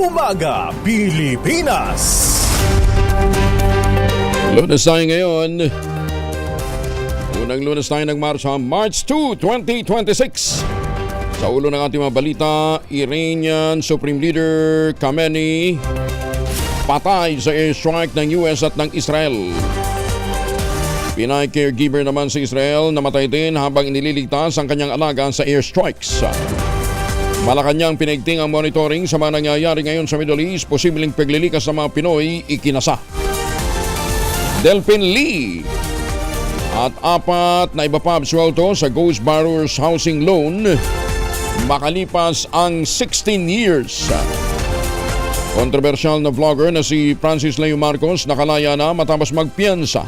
Umaga Pilipinas. Lunes tayo ngayon. Unang lunes tayo ng March 2, 2026. Sa ulo ng ating mga balita, Iranian Supreme Leader Khamenei patay sa airstrike ng US at ng Israel. Pinay caregiver naman sa Israel namatay din habang inililigtas ang kanyang alaga sa airstrikes. Malacanang pinaigting ang monitoring sa mga nangyayari ngayon sa Middle East. Posibleng paglilikas ng mga Pinoy ikinasa. Delphin Lee at 4 na iba pa absuelto sa Ghost Borrowers Housing Loan makalipas ang 16 years. Kontrobersyal na vlogger na si Francis Leo Marcos nakalaya na matapos magpiyansa.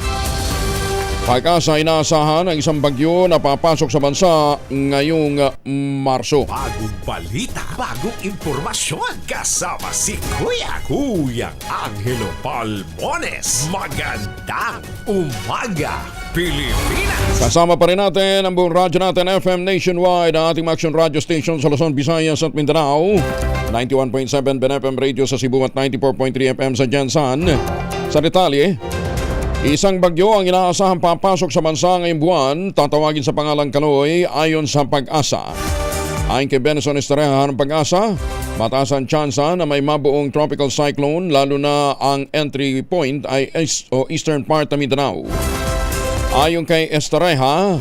Pag-asa inaasahan ang isang bagyo na papasok sa bansa ngayong Marso. Bagong balita, bagong impormasyon. Kasama si Kuyang Angelo Palmones. Magandang umaga, Pilipinas! Kasama pa rin natin ang buong radyo natin FM nationwide, ang ating action radio station sa Luzon, Visayas at Mindanao. 91.7 BNFM Radio sa Cebu at 94.3 FM sa Jansan. Sa detalye, isang bagyo ang inaasahan papasok sa bansa ngayong buwan, tatawagin sa pangalang Kaloy ayon sa Pag-asa. Ayon kay Benson Estrella ng Pag-asa, mataas ang tsansa na may mabuong tropical cyclone lalo na ang entry point ay eastern part ng Mindanao. Ayon kay Estrella,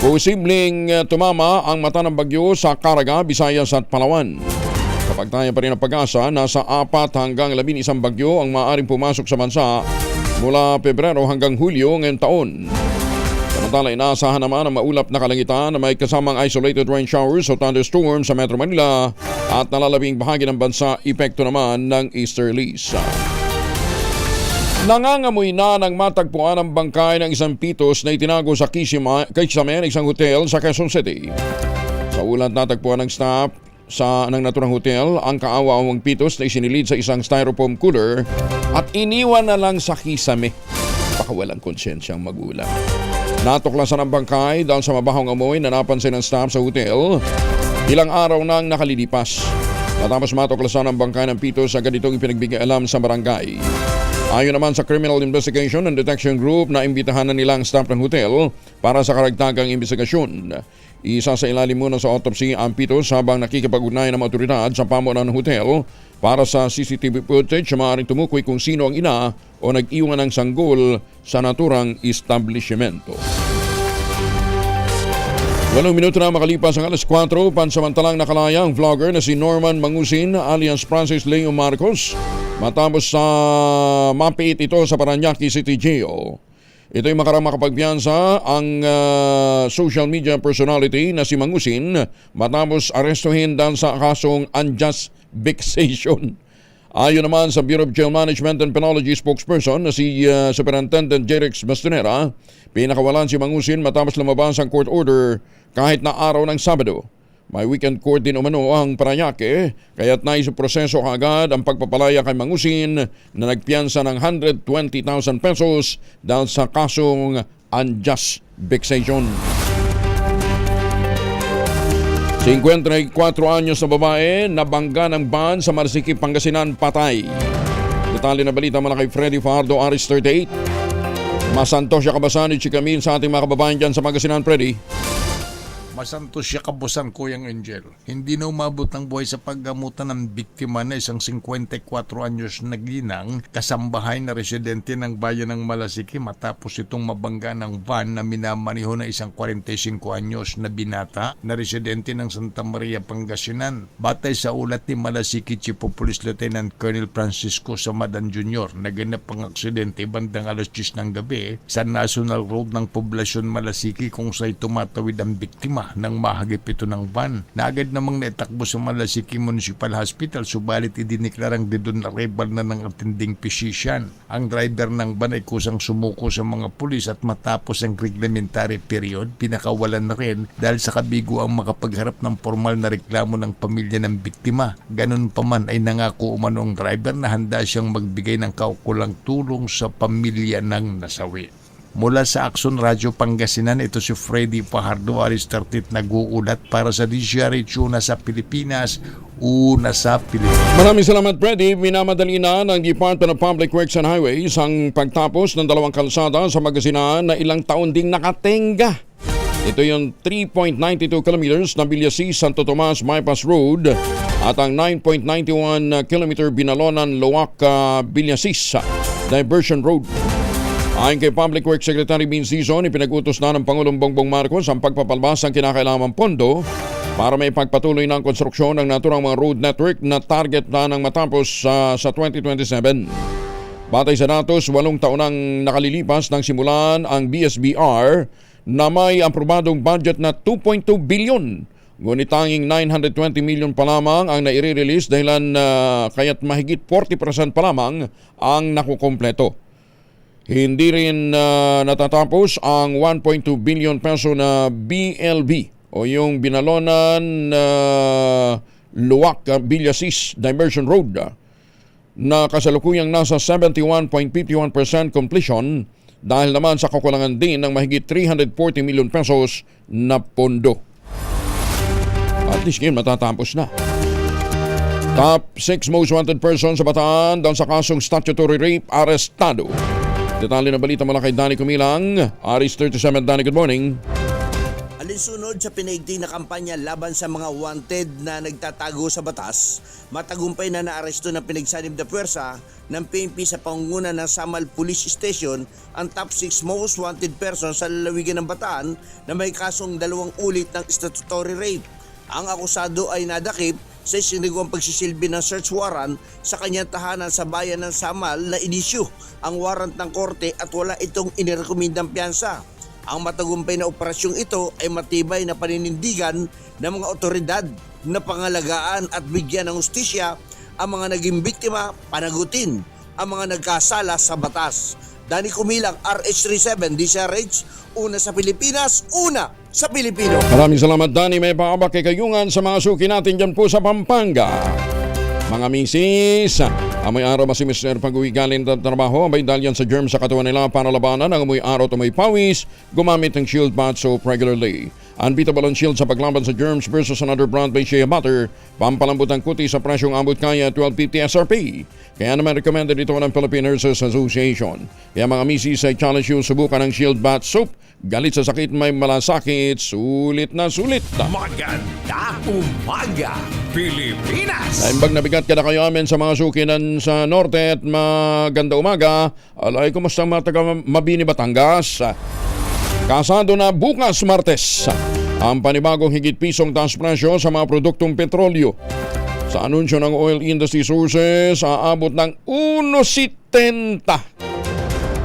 posibleng tumama ang mata ng bagyo sa Caraga, Visayas at Palawan. Kapag tayo pa rin ang Pag-asa, nasa 4 hanggang 11 bagyo ang maaaring pumasok sa bansa mula Pebrero hanggang Hulyo ngayong taon. Samantala, inaasahan naman ang maulap na kalangitan na may kasamang isolated rain showers o thunderstorms sa Metro Manila at nalalabing bahagi ng bansa, epekto naman ng easterlies. Nangangamoy na ng matagpuan ang bangkay ng isang pitos na itinago sa Kisame, isang hotel sa Quezon City. Sa ulat natagpuan ng staff ng naturang hotel ang kaawawang pitos na isinilid sa isang styrofoam cooler at iniwan na lang sa kisame. Baka walang konsensyang magulang. Natuklasan ang bangkay dahil sa mabahong amoy na napansin ng staff sa hotel ilang araw nang nakalilipas. Matapos matuklasan ang bangkay ng pitos, agad itong ipinagbigay alam sa barangay. Ayon naman sa Criminal Investigation and Detection Group na imbitahan na nilang staff ng hotel para sa karagdagang investigasyon. Isa sa ilalim muna sa autopsy ang pitos habang nakikipag-ugnayan ng otoridad sa pamunan ng hotel para sa CCTV footage na maaaring tumukoy kung sino ang ina o nag-iwan ng sanggol sa naturang establishmento. 8 minuto na makalipas ang alas 4, pansamantalang nakalaya ang vlogger na si Norman Mangusin alias Francis Leo Marcos matapos sa mapiit ito sa Parañaque City Jail. Ito'y makarang makapagpiyansa ang social media personality na si Mangusin matapos arestuhin dahil sa kasong unjust vexation. Ayon naman sa Bureau of Jail Management and Penology spokesperson na si Superintendent Jerix Bastonera, pinakawalan si Mangusin matapos lumabas ang court order kahit na araw ng Sabado. May weekend court din umano ang Parañaque, kaya't naisuproseso kaagad ang pagpapalaya kay Mangusin na nagpiyansa ng 120,000 pesos dahil sa kasong unjust vexation. 54 anyos na babae nabangga ng van sa Marsique, Pangasinan, patay. Detalye na balita mula kay Freddy Fajardo, Aris 38. Masantos siya kabasan ni Chikamin sa ating mga kababayan dyan sa Pangasinan, Freddy. Masantos siya kabusan, Kuyang Angel. Hindi na umabot ng buhay sa paggamutan ng biktima na isang 54 anyos na ginang kasambahay na residente ng bayan ng Malasiki matapos itong mabangga ng van na minamaniho na isang 45 anyos na binata na residente ng Santa Maria, Pangasinan. Batay sa ulat ni Malasiki Chief of Police Lieutenant Colonel Francisco Samadan Jr., naganap ang aksidente bandang alas 10 ng gabi sa National Road ng Poblasyon Malasiki kung sa'y tumatawid ang biktima nang mahagip ito ng van. Naagad namang naitakbo sa Malasiki Municipal Hospital, subalit idiniklarang dedonarable na ng attending physician. Ang driver ng van ay kusang sumuko sa mga pulis at matapos ang reglementary period, pinakawalan na rin dahil sa kabigo ang makapagharap ng formal na reklamo ng pamilya ng biktima. Ganun pa man ay nangako umano ang driver na handa siyang magbigay ng kaukulang tulong sa pamilya ng nasawi. Mula sa Action Radio Pangasinan, ito si Freddy Fajardo, Aris 38, nag-uulat para sa DZRH na sa Pilipinas. una sa Pilipinas. Maraming salamat, Freddy. Minamadali na ng Department of Public Works and Highways ang pagtapos ng 2 kalsada sa Pangasinan na ilang taon ding nakatenga. Ito yung 3.92 kilometers na Villasis Santo Tomas Bypass Road at ang 9.91 kilometer Binalonan Loac Villasis Diversion Road. Ayon kay Public Works Secretary Vince Dizon, ipinag-utos na ng Pangulong Bongbong Marcos ang pagpapalabas ng kinakailangang pondo para may pagpatuloy ng konstruksyon ng naturang mga road network na target na ng matapos sa 2027. Batay sa datos, 8 taon nang nakalilipas nang simulan ang BSBR na may aprobadong budget na 2.2 bilyon. Ngunit tanging 920 million pa lamang ang naire-release dahilan kaya't mahigit 40% pa lamang ang nakukompleto. Hindi rin natatapos ang 1.2 billion peso na BLB o yung Binalonan Luwak Villasis Diversion Road na kasalukuyang nasa 71.51% completion dahil naman sa kakulangan din ng mahigit 340 million pesos na pondo. At least ngayon matatapos na. Top 6 most wanted person sa Bataan dahil sa kasong statutory rape arestado. Detalye na balita mula kay Danny Kumilang, Aris 37. Danny, good morning. Alinsunod sa pinaigting na kampanya laban sa mga wanted na nagtatago sa batas, matagumpay na naaresto ng pinagsanib na puwersa ng PNP sa pangunguna ng Samal Police Station ang top 6 most wanted persons sa lalawigan ng Bataan na may kasong 2 ulit ng statutory rape. Ang akusado ay nadakip sa isinagawang pagsisilbi ng search warrant sa kanyang tahanan sa bayan ng Samal na inisyu ang warrant ng korte at wala itong inirekomendang piyansa. Ang matagumpay na operasyong ito ay matibay na paninindigan ng mga otoridad na pangalagaan at bigyan ng hustisya ang mga naging biktima, panagutin ang mga nagkasala sa batas. Danny Kumilang, RH37, DCRH, una sa Pilipinas, una sa Pilipino. Maraming salamat, Danny. May paabak kay kayungan sa mga suki natin dyan po sa Pampanga. Mga misis, amoy araw ba si Mr. pag-uwi galing ng trabaho, abay dahil yan sa germs sa katawan nila para labanan ang amoy araw at amoy pawis, gumamit ng Shield Bath Soap regularly. Unbeatable ang Shield sa paglaban sa germs versus another brand by Shea Butter. Pampalambot ang kuti sa presyong abot kaya 12.50 SRP. Kaya naman recommended ito ng Philippine Nurses Association. Kaya mga misis ay challenge yung subukan ng Shield Bath Soap. Galit sa sakit may malasakit, sulit na sulit. Magandang umaga, Pilipinas! Naimbag na bigat ka na kayo amin sa mga sukinan sa Norte at maganda umaga. Alay, kumusta mga taga Mabini, Batangas? Kasado na bukas Martes ang panibagong higit pisong taas presyo sa mga produktong petrolyo. Sa anunsyo ng Oil Industry Sources, aabot ng 1.70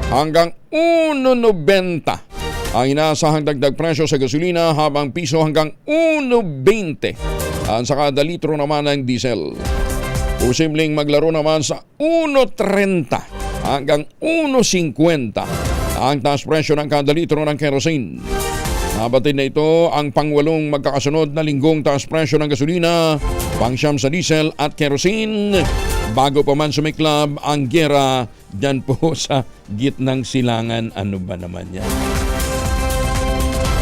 hanggang 1.90 ang inaasahang dagdag presyo sa gasolina, habang piso hanggang 1.20 ang sa kada litro naman ng diesel. Posibleng maglaro naman sa 1.30 hanggang 1.50 ang taas presyo ng kada litro ng kerosene. Nabatid na ito ang pangwalong magkakasunod na linggong taas presyo ng gasolina, pangsyam sa diesel at kerosene, bago pa man sumiklab ang gera dyan po sa gitnang silangan. Ano ba naman yan?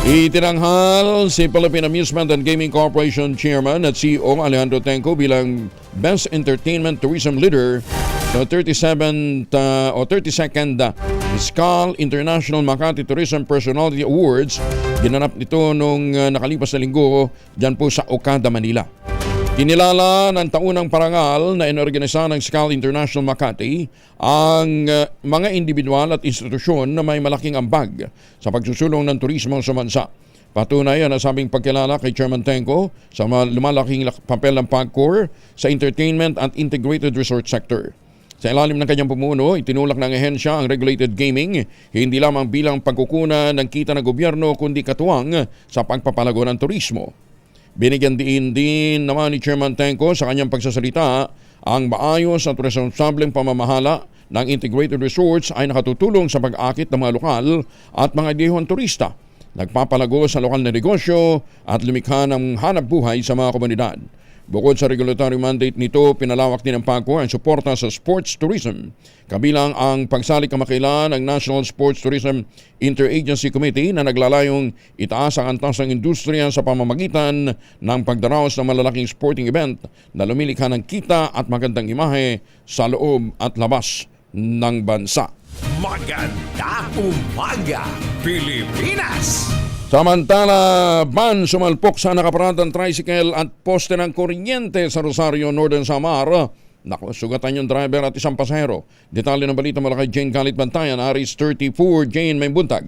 Itinanghal si Philippine Amusement and Gaming Corporation Chairman at CEO Alejandro Tenco bilang Best Entertainment Tourism Leader sa 32nd Fiscal International Makati Tourism Personality Awards. Ginanap nito nung nakalipas na linggo dyan po sa Okada, Manila. Kinilala ng taunang parangal na inorganisa ng SCAL International Makati ang mga individual at institusyon na may malaking ambag sa pagsusulong ng turismo sa bansa. Patunay ang nasabing pagkilala kay Chairman Tenco sa lumalaking papel ng PAGCOR sa entertainment at integrated resort sector. Sa ilalim ng kanyang pumuno, itinulak ng ahensya ang regulated gaming, hindi lamang bilang pagkukunan ng kita ng gobyerno kundi katuwang sa pagpapalago ng turismo. Binigyan din naman ni Chairman Tenco sa kanyang pagsasalita ang maayos at responsableng pamamahala ng integrated resorts ay nakatutulong sa pag-akit ng mga lokal at mga idehong turista, nagpapalago sa lokal na negosyo at lumikha ng hanap buhay sa mga komunidad. Bukod sa regulatory mandate nito, pinalawak din ng PAGCOR ang suporta sa sports tourism. Kabilang ang pagsalik kamakailan ng National Sports Tourism Interagency Committee na naglalayong itaas ang antas ng industriya sa pamamagitan ng pagdaraos ng malalaking sporting event na lumilikha ng kita at magandang imahe sa loob at labas ng bansa. Maganda umaga, Pilipinas! Samantala, ban sumalpok sa nakaparadang tricycle at poste ng kuryente sa Rosario, Northern Samar. Naku, sugatan yung driver at isang pasahero. Detalye ng balita mula kay Jane Galit Bantayan, Aris 34. Jane, may buntag.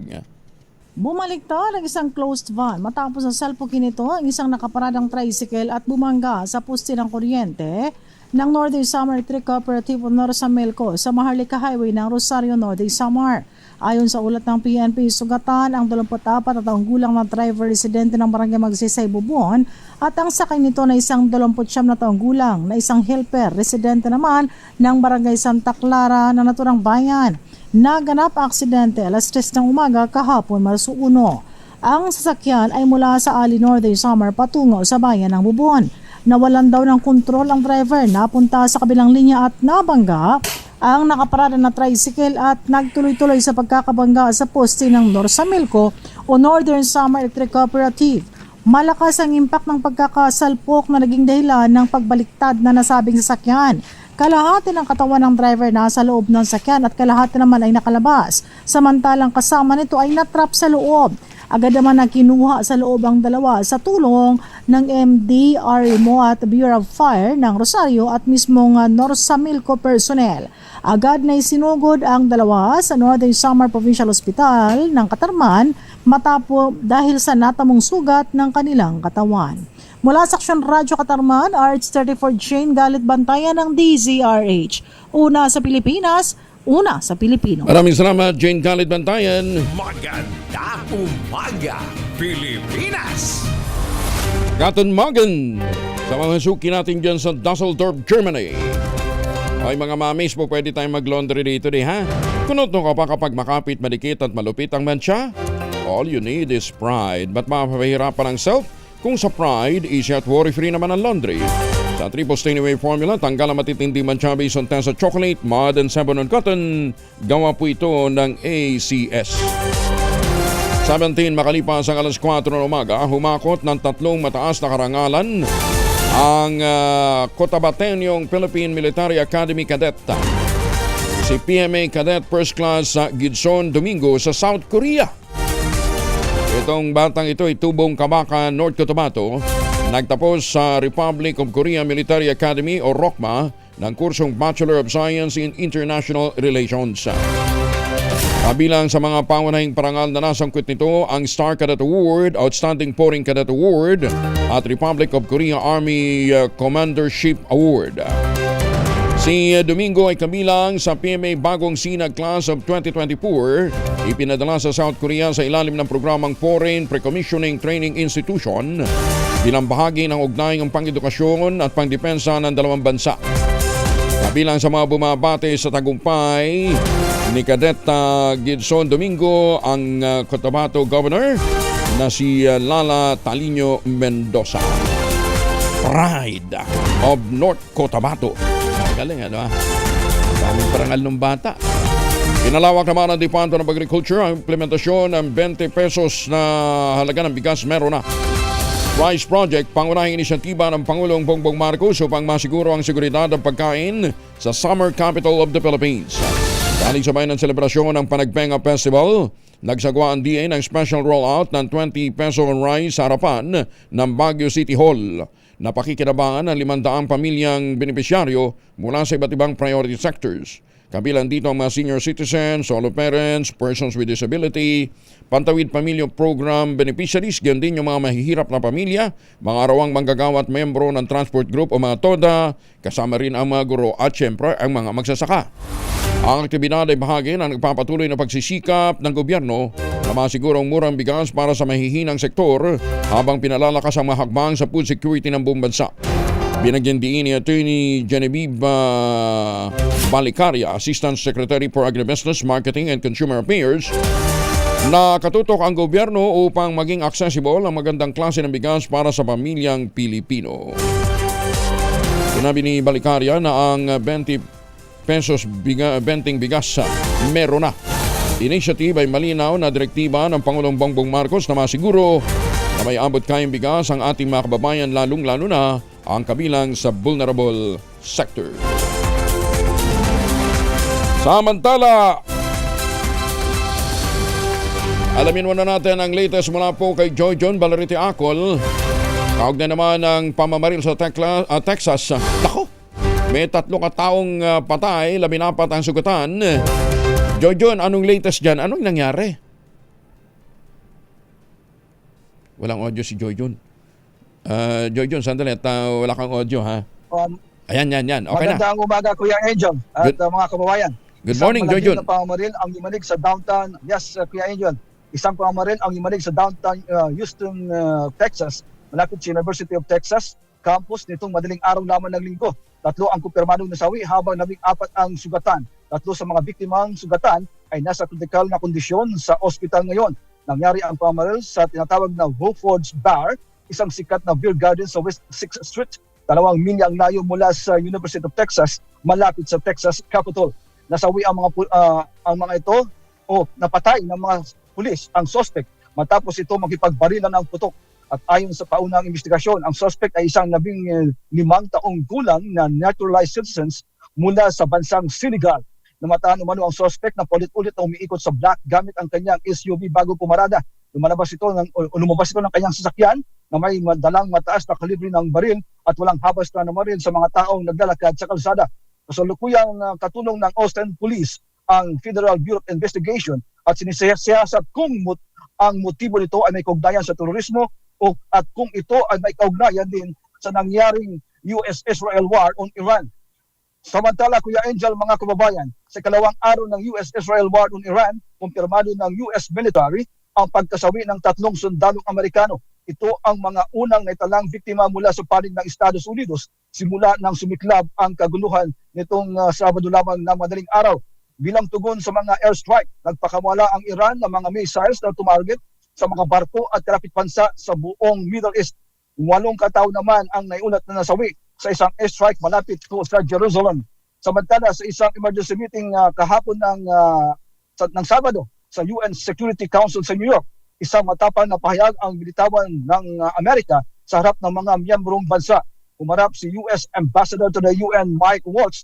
Bumaliktad ang isang closed van matapos ang salpukin nito ang isang nakaparadang tricycle at bumangga sa poste ng kuryente ng Northern Samar Electric Cooperative o Norsamelco sa Maharlika Highway ng Rosario, Northern Samar. Ayon sa ulat ng PNP, sugatan ang 24 na taong gulang na driver residente ng Barangay Magsaysay, Bubon at ang sakay nito na isang 29 na taong gulang na isang helper residente naman ng Barangay Santa Clara na naturang bayan. Naganap ang aksidente alas 3 ng umaga kahapon, Marso 1. Ang sasakyan ay mula sa Ali, Northern Samar patungo sa bayan ng Bubon. Nawalan daw ng kontrol ang driver, napunta sa kabilang linya at nabangga ang nakaparada na tricycle at nagtuloy-tuloy sa pagkakabangga sa poste ng Norsamelco o Northern Samar Electric Cooperative. Malakas ang impact ng pagkakasalpok na naging dahilan ng pagbaliktad na nasabing sasakyan. Kalahati ng katawan ng driver nasa loob ng sasakyan at kalahati naman ay nakalabas. Samantalang kasama nito ay natrap sa loob. Agad naman na kinuha sa loob ang dalawa sa tulong ng MDRMO at Bureau of Fire ng Rosario at mismong Norsamelco personnel. Agad na isinugod ang dalawa sa Northern Samar Provincial Hospital ng Katarman matapos dahil sa natamong sugat ng kanilang katawan. Mula sa Aksyon Radyo Katarman, RH34 Jane Galit Bantayan ng DZRH. Una sa Pilipinas, una sa Pilipino. Maraming salamat, Jane Galit Bantayan. Maganda umaga, Pilipinas! Guten Morgen! Sa mga suki natin dyan sa Dusseldorf, Germany. Ay mga mamis po, pwede tayong mag-laundry dito ha? Kunot ka pa kapag makapit, madikit at malupit ang mensya? All you need is Pride. Ba't mapapahirapan ang self? Kung sa Pride, easy at worry-free naman ang laundry. Sa Triple Stain Away formula, tanggal ang matitindi mensya based on Tessa Chocolate, Mud and Sebon on Cotton. Gawa po ito ng ACS. 17 makalipas ang alas 4 ng umaga, humakot ng 3 mataas na karangalan ang Cotabateñong Philippine Military Academy Cadet. Si PMA Cadet First Class Gidson Domingo sa South Korea. Itong batang ito ay tubong Kabaka, North Cotabato. Nagtapos sa Republic of Korea Military Academy o ROCMA ng kursong Bachelor of Science in International Relations. Kabilang sa mga pangunahing parangal na nasangkot nito ang Star Cadet Award, Outstanding Foreign Cadet Award at Republic of Korea Army Commandership Award. Si Domingo ay kabilang sa PMA Bagong Sinag Class of 2024, ipinadala sa South Korea sa ilalim ng programang Foreign Pre-Commissioning Training Institution bilang bahagi ng ugnayang pang-edukasyon at pang-depensa ng dalawang bansa. Kabilang sa mga bumabate sa tagumpay ni Cadet Gidson Domingo ang Cotabato Governor na si Lala Talino Mendoza. Pride of North Cotabato. Galing ano daming parangal ng bata. Pinalawak naman ng Department of Agriculture ang implementasyon ng 20 pesos na halaga ng bigas meron na. Rice Project, pangunahing inisyatiba ng Pangulong Bongbong Marcos upang masiguro ang seguridad ng pagkain sa Summer Capital of the Philippines. Dahil sabay ng selebrasyon ng Panagbenga Festival, nagsagawa ang DA ng special rollout ng 20 peso rice sa harapan ng Baguio City Hall. Napakikinabangan ng 500 pamilyang benepisyaryo mula sa iba't ibang priority sectors. Kabilang dito ang mga senior citizens, solo parents, persons with disability, Pantawid Pamilya Program beneficiaries, ganyan din yung mga mahihirap na pamilya, mga arawang manggagawa at membro ng transport group o mga TODA, kasama rin ang mga guro at syempre ang mga magsasaka. Ang aktibidad ay bahagi ng nagpapatuloy na pagsisikap ng gobyerno na masigurong murang bigas para sa mahihinang sektor habang pinalalakas ang mahakbang sa food security ng buong bansa. Binagyan diin ni Attorney Genevieve Balicaria, Assistant Secretary for Agribusiness, Marketing and Consumer Affairs, na katutok ang gobyerno upang maging accessible ang magandang klase ng bigas para sa pamilyang Pilipino. Sinabi ni Balicaria na ang 20 pesos benting bigas meron na. Initiative ay malinaw na direktiba ng Pangulong Bongbong Marcos na masiguro na may abot kayang bigas ang ating mga kababayan, lalong-lalo na ang kabilang sa vulnerable sector. Samantala, alamin muna natin ang latest mula po kay Joy John Balarite Acol. Kaugnay naman ng pamamaril sa Texas. Nako, may 3 kataong patay, 14 ang sugatan. Joy John, anong latest dyan? Anong nangyari? Walang audio si Joy John. Joy John, sandali at wala kang audio ha. Ayan. Okay na. Magandang umaga, Kuya Angel at mga kababayan. Good morning, Joy John. Isang pamamaril ang yumanig sa downtown. Yes, Kuya Angel. Isang pamamaril ang yumanig sa downtown Houston, Texas. Malapit sa University of Texas campus nitong madaling araw lamang ng linggo. 3 ang kumpirmadong nasawi habang 14 ang sugatan. 3 sa mga biktimang sugatan ay nasa kritikal na kondisyon sa ospital ngayon. Nangyari ang pamamaril sa tinatawag na Wolford's Bar, isang sikat na beer garden sa West 6th Street, 2 milya ang layo mula sa University of Texas, malapit sa Texas Capitol. Nasawi ang mga ito o napatay ng mga pulis ang suspect matapos ito makipagbarilan ng putok. At ayon sa paunang investigasyon, ang suspect ay isang 15 taong gulang na naturalized citizens mula sa bansang Senegal. Namataan umano ang suspect na paulit-ulit na umiikot sa black gamit ang kanyang SUV bago pumarada. Lumabas ito ng kanyang sasakyan na may dalang mataas na kalibre ng baril at walang habas na baril sa mga taong naglalakad sa kalsada. Kasalukuyang katulong ng Austin Police ang Federal Bureau of Investigation at sinisiyasat kung ang motibo nito ay may kaugnayan sa terorismo at kung ito ay may kaugnayan din sa nangyaring US-Israel War on Iran. Samantala, Kuya Angel, mga kababayan, sa ikalawang araw ng US-Israel War on Iran, kumpirmado ng US military ang pagkasawi ng 3 sundalong Amerikano. Ito ang mga unang naitalang biktima mula sa panig ng Estados Unidos simula nang sumiklab ang kaguluhan nitong Sabado lamang na madaling araw. Bilang tugon sa mga airstrike, nagpakamala ang Iran ng mga missiles na tumarget sa mga barko at kalapit bansa sa buong Middle East. 8 katao naman ang naiulat na nasawi sa isang airstrike malapit sa Jerusalem. Samantala, sa isang emergency meeting kahapon ng Sabado sa UN Security Council sa New York, isang matapang na pahayag ang binitawan ng Amerika sa harap ng mga miyembrong bansa. Umarap si US Ambassador to the UN Mike Waltz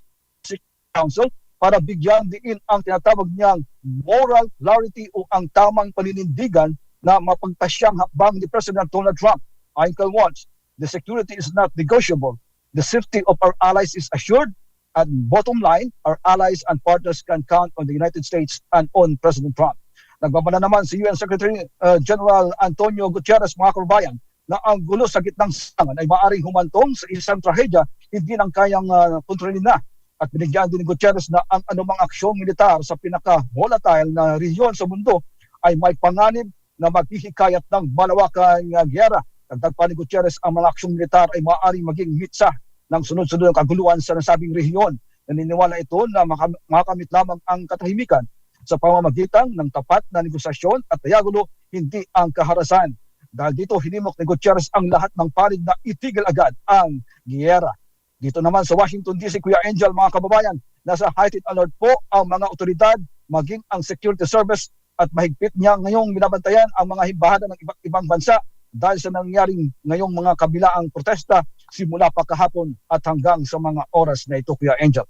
Council para bigyan diin ang tinatawag niyang moral clarity o ang tamang paninindigan na mapagpasyang hakbang ni President Donald Trump. Ayon kay Waltz, the security is not negotiable. The safety of our allies is assured. And bottom line, our allies and partners can count on the United States and on President Trump. Nagbabala naman si UN Secretary General Antonio Guterres, mga kababayan, na ang gulo sa gitnang silangan ay maaaring humantong sa isang trahedya hindi nang kayang kontrolin na. At binigyan din ni Guterres na ang anumang aksyong militar sa pinaka-volatile na rehiyon sa mundo ay may panganib na maghihikayat ng malawakang gyera. Dagdag pa ni Guterres, ang mga aksyong militar ay maaaring maging mitsa ng sunod-sunod ang kaguluhan sa nasabing rehiyon. Naniniwala ito na makamit lamang ang katahimikan sa pamamagitan ng tapat na negosasyon at diagulo, hindi ang kaharasan. Dahil dito, hinimok ni Guterres ang lahat ng panig na itigil agad ang giyera. Dito naman sa Washington DC, Kuya Angel, mga kababayan, nasa heightened alert po ang mga otoridad, maging ang security service at mahigpit niya ngayong binabantayan ang mga himbahada ng iba't ibang bansa dahil sa nangyaring ngayong mga kabilaang protesta simula pa kahapon at hanggang sa mga oras na ito, Kuya Angel.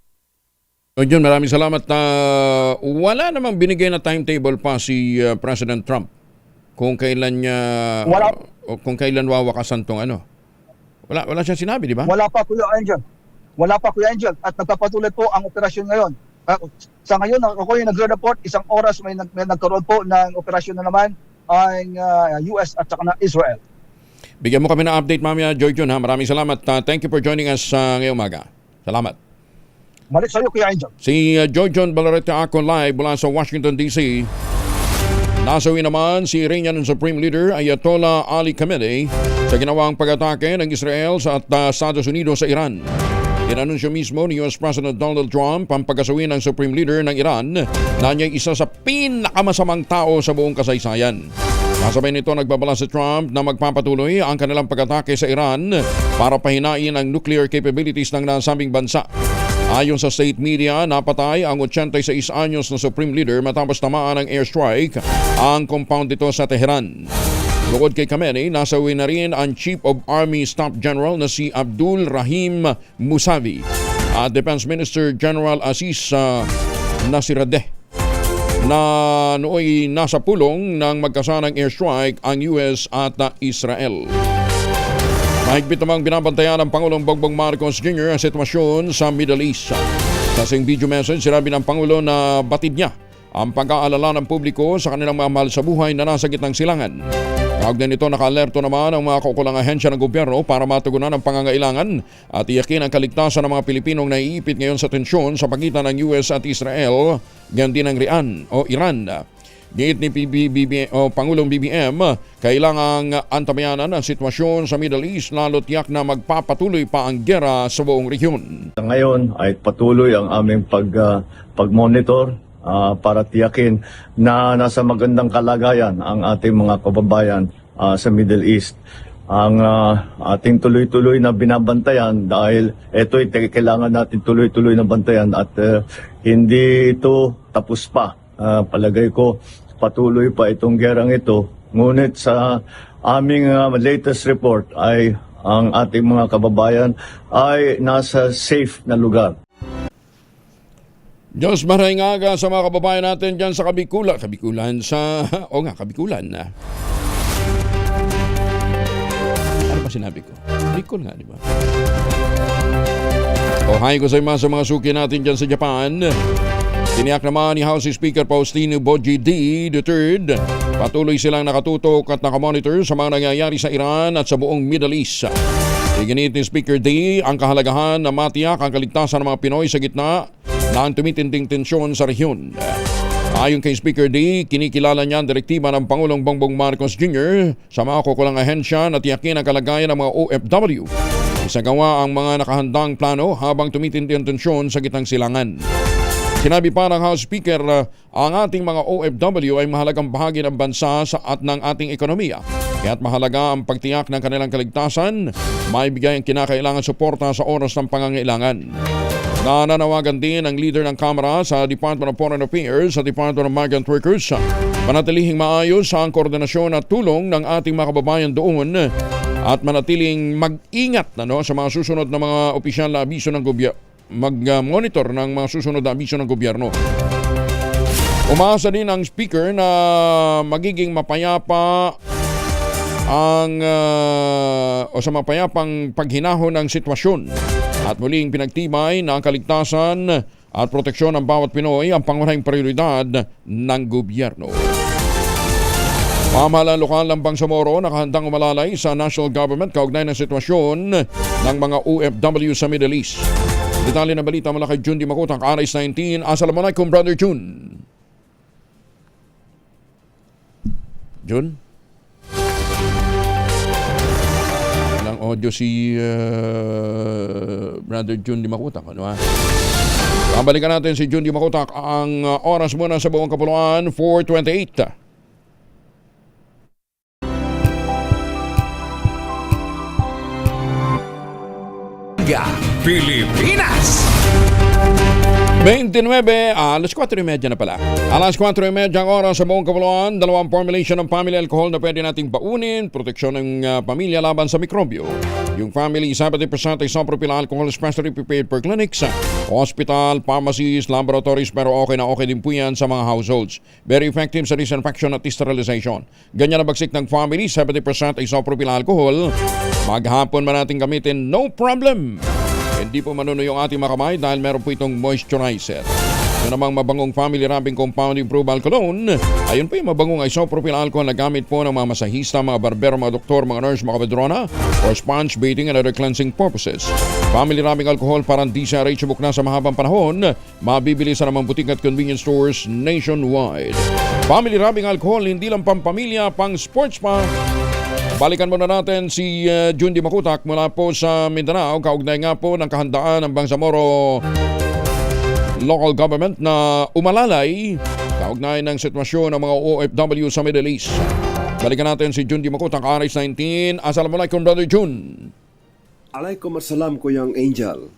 So John, maraming salamat. Wala namang binigay na timetable pa si President Trump kung kailan niya o kung kailan wawakasan tong ano. Wala siyang sinabi, di ba? Wala pa, Kuya Angel. At nagpapatuloy po ang operasyon ngayon. Sa ngayon, ako yung nagre-report, 1 oras may nagkaroon po ng operasyon na naman ang US at saka na Israel. Bigyan mo kami ng update mamaya, Joy John. Maraming salamat. Thank you for joining us ngayong umaga. Salamat. Balik sa iyo, Kuya Angel. Si Joy John Balarete Acol live mula sa Washington, D.C. Nasawi naman si Iranian Supreme Leader Ayatollah Ali Khamenei sa ginawang pag-atake ng Israel sa Estados Unidos sa Iran. Inanunsyo mismo ni US President Donald Trump ang pagkasawi ng Supreme Leader ng Iran na niya'y isa sa pinakamasamang tao sa buong kasaysayan. Kasabay nito nagbabala si Trump na magpapatuloy ang kanilang pag-atake sa Iran para pahinain ang nuclear capabilities ng nasabing bansa. Ayon sa state media, napatay ang 86 anyos na Supreme Leader matapos tamaan ng airstrike ang compound nito sa Tehran. Bukod kay Khamenei, nasawi na rin ang Chief of Army Staff General na si Abdul Rahim Musavi at Defense Minister General Aziz Nasiradeh na nooy nasa pulong ng magkasanang airstrike ang US at Israel. Mahigpit namang binabantayan ng Pangulong Bongbong Marcos Jr. ang sitwasyon sa Middle East. Sa isang video message, sinabi ng Pangulo na batid niya ang pag-aalala ng publiko sa kanilang mga mahal sa buhay na nasa gitnang silangan. Kaugnay nito, naka-alerto naman ang mga kaukulang ahensya ng gobyerno para matugunan ang pangangailangan at iyakin ang kaligtasan ng mga Pilipinong naiipit ngayon sa tensyon sa pagitan ng US at Israel, ganyan din ng Iran. Giit ni Pangulong BBM, kailangang antabayanan ang sitwasyon sa Middle East lalo tiyak na magpapatuloy pa ang gera sa buong rehiyon. Ngayon ay patuloy ang aming pag-monitor para tiyakin na nasa magandang kalagayan ang ating mga kababayan sa Middle East. Ang ating tuloy-tuloy na binabantayan dahil ito'y kailangan natin tuloy-tuloy na bantayan at hindi ito tapos pa. Palagay ko patuloy pa itong gerang ito. Ngunit sa aming latest report ay ang ating mga kababayan ay nasa safe na lugar. Diyos maraming aga sa mga kababayan natin dyan sa Kabikulan na. Ano ba sinabi ko? Bicol nga, di ba? Hi ko sa mga suki natin dyan sa Japan. Tiniyak naman ni House Speaker Faustino Boji D. III. Patuloy silang nakatutok at nakamonitor sa mga nangyayari sa Iran at sa buong Middle East. Iginit ni Speaker D ang kahalagahan na matiyak ang kaligtasan ng mga Pinoy sa gitna ng tumitinding tensyon sa rehiyon. Ayon kay Speaker D, kinikilala niya ang direktiba ng Pangulong Bongbong Marcos Jr. sa mga kukulang ahensya na tiyakin ang kalagayan ng mga OFW. Isagawa ang mga nakahandang plano habang tumitindi ang tensyon sa gitnang silangan. Sinabi pa ng House Speaker, ang ating mga OFW ay mahalagang bahagi ng bansa at ng ating ekonomiya. Kaya't mahalaga ang pagtiyak ng kanilang kaligtasan, maibigay ang kinakailangan suporta sa oras ng pangangailangan. Nananawagan din ang leader ng Kamara sa Department of Foreign Affairs sa Department of Migrant Workers panatilihing maayos ang koordinasyon at tulong ng ating mga kababayan doon at manatiling mag-ingat sa mga susunod na mga opisyal na abiso ng gobyerno. Mag-monitor ng mga susunod na abiso ng gobyerno. Umaasa din ang speaker na magiging mapayapa sa mapayapang paghinahon ng sitwasyon at muling pinagtibay na ang kaligtasan at proteksyon ng bawat Pinoy ang pangunahing prioridad ng gobyerno. Pamahalaan lokal ng Bangsamoro nakahandang umalalay sa national government kaugnay ng sitwasyon ng mga OFW sa Middle East. Detalye ng balita mula kay Jun Di Makutak, Aris 19. Assalamualaikum, Brother Jun. Jun? Walang audio si Brother Jun Di Makutak. Ano ha? Pabalikan natin si Jun Di Makutak. Ang oras muna sa buong kapuluan, 4:28. Pilipinas. 29, alas 4:30 na pala. Alas 4:30 ang oras sa buong kapuluan. Dalawang formulation ng family alcohol na pwede nating baunin. Proteksyon ng pamilya laban sa mikrobyo. Yung family 70% isopropyl alcohol specially prepared for clinics, hospital, pharmacies, laboratories, pero okay din po yan sa mga households. Very effective sa disinfection at sterilization. Ganyan na bagsik ng family, 70% isopropyl alcohol. Maghapon man natin gamitin, no problem. Hindi po manuno yung ating makamay dahil meron po itong moisturizer. Yun namang mabangong family wrapping compound improved cologne. Ayun po yung mabangong isopropyl alcohol na gamit po ng mga masahista, mga barbero, mga doktor, mga nurse, mga pedrona for sponge bathing and other cleansing purposes. Family wrapping alcohol parang di siya book na sa mahabang panahon. Mabibili sa namang butik at convenience stores nationwide. Family wrapping alcohol hindi lang pampamilya, pang sports pa. Balikan muna natin si Jun Di Makutak mula po sa Mindanao. Kaugnay nga po ng kahandaan ng Bangsamoro local government na umalalay kaugnay ng sitwasyon ng mga OFW sa Middle East. Balikan natin si Jun Dimakutang RH19. Assalamualaikum, Brother Jun. Alaikum assalam, Kuyang Angel.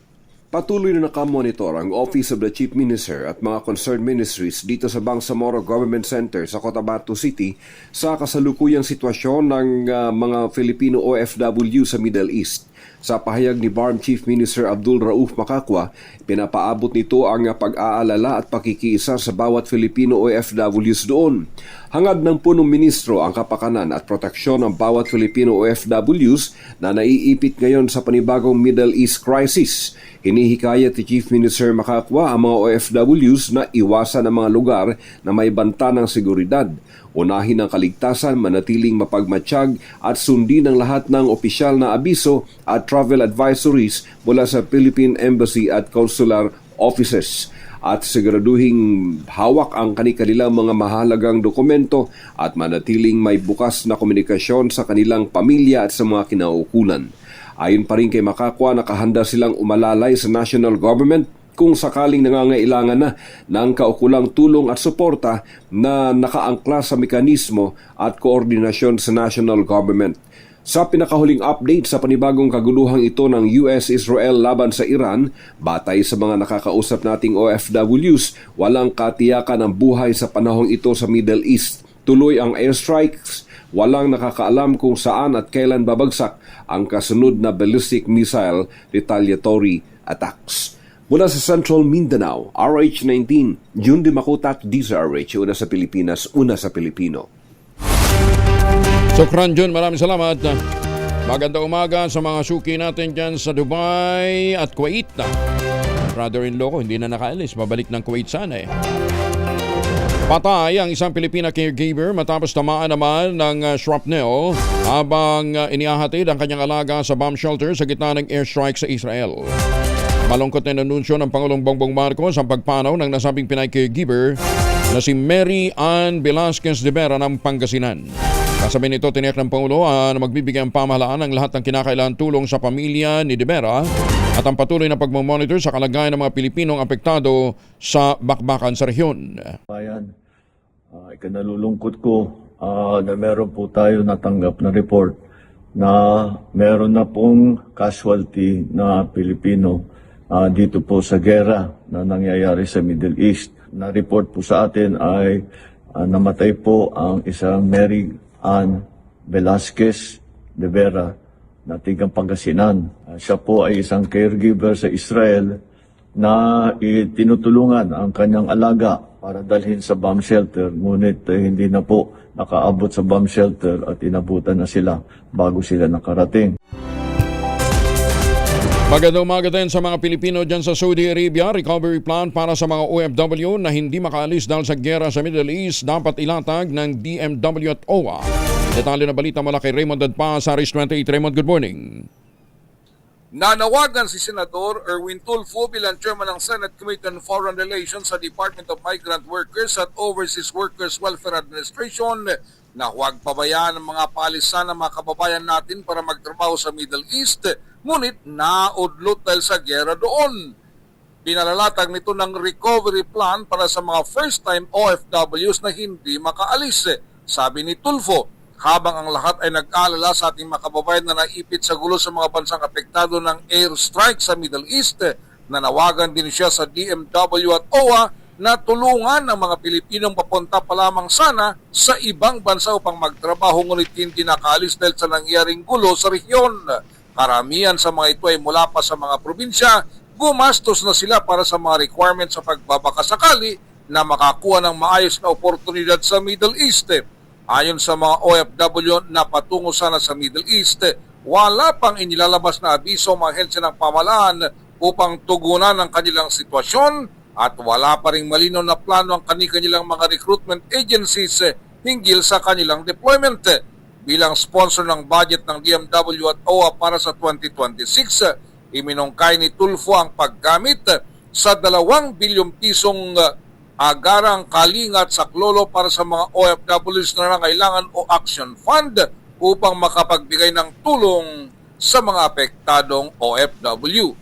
Patuloy na nakamonitor ang Office of the Chief Minister at mga concerned ministries dito sa Bangsamoro Government Center sa Cotabato City sa kasalukuyang sitwasyon ng mga Filipino OFW sa Middle East. Sa pahayag ni BARM Chief Minister Abdul Rauf Makakwa, pinapaabot nito ang pag-aalala at pakikiisa sa bawat Filipino OFWs doon. Hangad ng punong ministro ang kapakanan at proteksyon ng bawat Filipino OFWs na naiipit ngayon sa panibagong Middle East crisis. Hinihikayat ni Chief Minister Makakwa ang mga OFWs na iwasan ang mga lugar na may banta ng seguridad. Unahin ang kaligtasan, manatiling mapagmatsyag at sundin ang lahat ng opisyal na abiso at travel advisories mula sa Philippine Embassy at Consular Offices. At siguraduhing hawak ang kanilang mga mahalagang dokumento at manatiling may bukas na komunikasyon sa kanilang pamilya at sa mga kinaukulan. Ayon pa rin kay Makakwa, nakahanda silang umalalay sa national government kung sakaling nangangailangan na ng kaukulang tulong at suporta na nakaangkla sa mekanismo at koordinasyon sa national government. Sa pinakahuling update sa panibagong kaguluhang ito ng US-Israel laban sa Iran, batay sa mga nakakausap nating OFWs, walang katiyakan ng buhay sa panahong ito sa Middle East. Tuloy ang airstrikes, walang nakakaalam kung saan at kailan babagsak ang kasunod na ballistic missile retaliatory attacks. Mula sa Central Mindanao, RH19, Jun Dimakutat, DZRH, una sa Pilipinas, una sa Pilipino. Sokran Jun, maraming salamat. Magandang umaga sa mga suki natin dyan sa Dubai at Kuwait. Brother-in-law ko, hindi na nakaalis. Babalik ng Kuwait sana eh. Patay ang isang Pilipina caregiver matapos tamaan naman ng shrapnel habang inihahatid ang kanyang alaga sa bomb shelter sa gitna ng airstrike sa Israel. Malungkot na inanunsyo ng Pangulong Bongbong Marcos ang pagpanaw ng nasabing Pinay caregiver na si Mary Ann Velasquez de Vera ng Pangasinan. Kasabi nito, tiniyak ng Pangulo na magbibigay ang pamahalaan ng lahat ng kinakailangang tulong sa pamilya ni de Vera at ang patuloy na pagmamonitor sa kalagayan ng mga Pilipinong apektado sa bakbakan sa rehiyon. Bayan, ikanalulungkot ko na meron po tayo natanggap na report na meron na pong casualty na Pilipino dito po sa gera na nangyayari sa Middle East. Na-report po sa atin ay namatay po ang isang Mary Ann Velasquez de Vera na tigang Pangasinan. Siya po ay isang caregiver sa Israel na tinutulungan ang kanyang alaga para dalhin sa bomb shelter. Ngunit hindi na po nakaabot sa bomb shelter at inabutan na sila bago sila nakarating. Magandang umaga din sa mga Pilipino dyan sa Saudi Arabia. Recovery plan para sa mga OFW na hindi makaalis dahil sa gera sa Middle East dapat ilatag ng DMW at OWA. Detalye na balita mula kay Raymond Dadpa sa Aris 28. Raymond, good morning. Nanawagan si Senador Erwin Tulfo bilang chairman ng Senate Committee on Foreign Relations sa Department of Migrant Workers at Overseas Workers Welfare Administration na huwag pabayaan ang mga paalisan ng mga kababayan natin para magtrabaho sa Middle East, ngunit naudlot dahil sa gera doon. Pinalalatag nito ng recovery plan para sa mga first-time OFWs na hindi makaalis. Sabi ni Tulfo, habang ang lahat ay nag-aalala sa ating mga kababayan na naipit sa gulo sa mga bansang apektado ng airstrike sa Middle East, nanawagan din siya sa DMW at OWA na tulungan ng mga Pilipinong papunta pa lamang sana sa ibang bansa upang magtrabaho ngunit hindi nakaalis dahil sa nangyaring gulo sa rehiyon. Karamihan sa mga ito ay mula pa sa mga probinsya, gumastos na sila para sa mga requirements sa pagbabakasakali na makakuha ng maayos na oportunidad sa Middle East. Ayon sa mga OFW na patungo sana sa Middle East, wala pang inilalabas na abiso ang mga ahensya ng pamahalaan upang tugunan ang kanilang sitwasyon at wala pa ring malinaw na plano ang kanilang mga recruitment agencies hinggil sa kanilang deployment. Bilang sponsor ng budget ng DMW at OWA para sa 2026, iminungkay ni Tulfo ang paggamit sa 2 bilyong pisong agarang kalingat sa klolo para sa mga OFWs na nangailangan o Action Fund upang makapagbigay ng tulong sa mga apektadong OFW.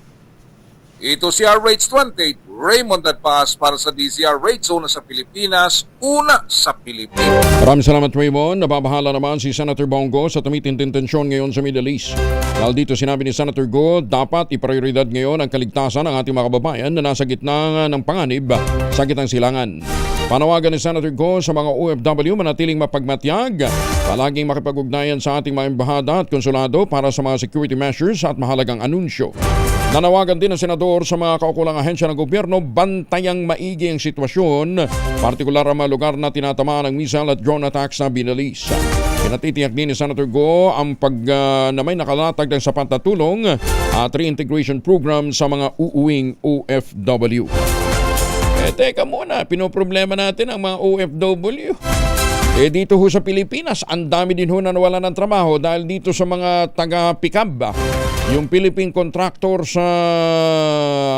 Ito si RH28, Raymond at Paz para sa DZRH, una sa Pilipinas, una sa Pilipinas. Maraming salamat, Raymond. Nababahala naman si Senator Bongo sa tumitinding tensyon ngayon sa Middle East. Dahil dito sinabi ni Senator Go, dapat iprioridad ngayon ang kaligtasan ng ating mga kababayan na nasa gitna ng panganib sa gitnang silangan. Panawagan ni Senator Go sa mga OFW manatiling mapagmatyag, palaging makipag-ugnayan sa ating mga embahada at konsulado para sa mga security measures at mahalagang anunsyo. Nanawagan din ng Senador sa mga kaukulang ahensya ng gobyerno bantayang maigi ang sitwasyon, partikular ang mga lugar na tinatamaan ng missile at drone attacks na binalis. Pinatitiyak din ni Senator Go ang na may nakalatag ng sapat na tulong at reintegration program sa mga uuwing OFW. Teka muna, pinoproblema natin ang mga OFW. Dito ho sa Pilipinas, ang dami din ho na nawala ng trabaho dahil dito sa mga taga-PICAB, yung Philippine Contractor sa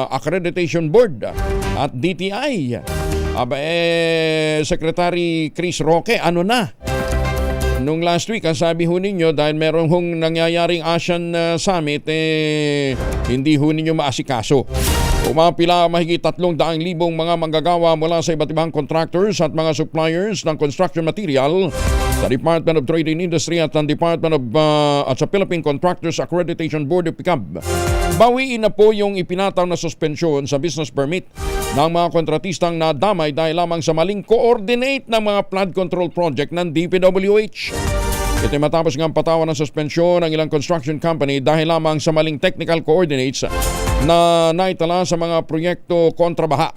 Accreditation Board at DTI. Secretary Chris Roque, ano na? Nung last week, ang sabi ho ninyo, dahil meron hong nangyayaring ASEAN Summit, hindi ho ninyo maasikaso. Umapila mahigit 300,000 mga manggagawa mula sa iba't ibang contractors at mga suppliers ng construction material sa Department of Trade and Industry at ang Department of at sa Philippine Contractors Accreditation Board of PICAB. Bawiin na po yung ipinataw na suspensyon sa business permit ng mga kontratistang nadamay dahil lamang sa maling coordinate ng mga flood control project ng DPWH. Ito matapos ng patawan ng suspensyon ng ilang construction company dahil lamang sa maling technical coordinates na naitala sa mga proyekto kontrabaha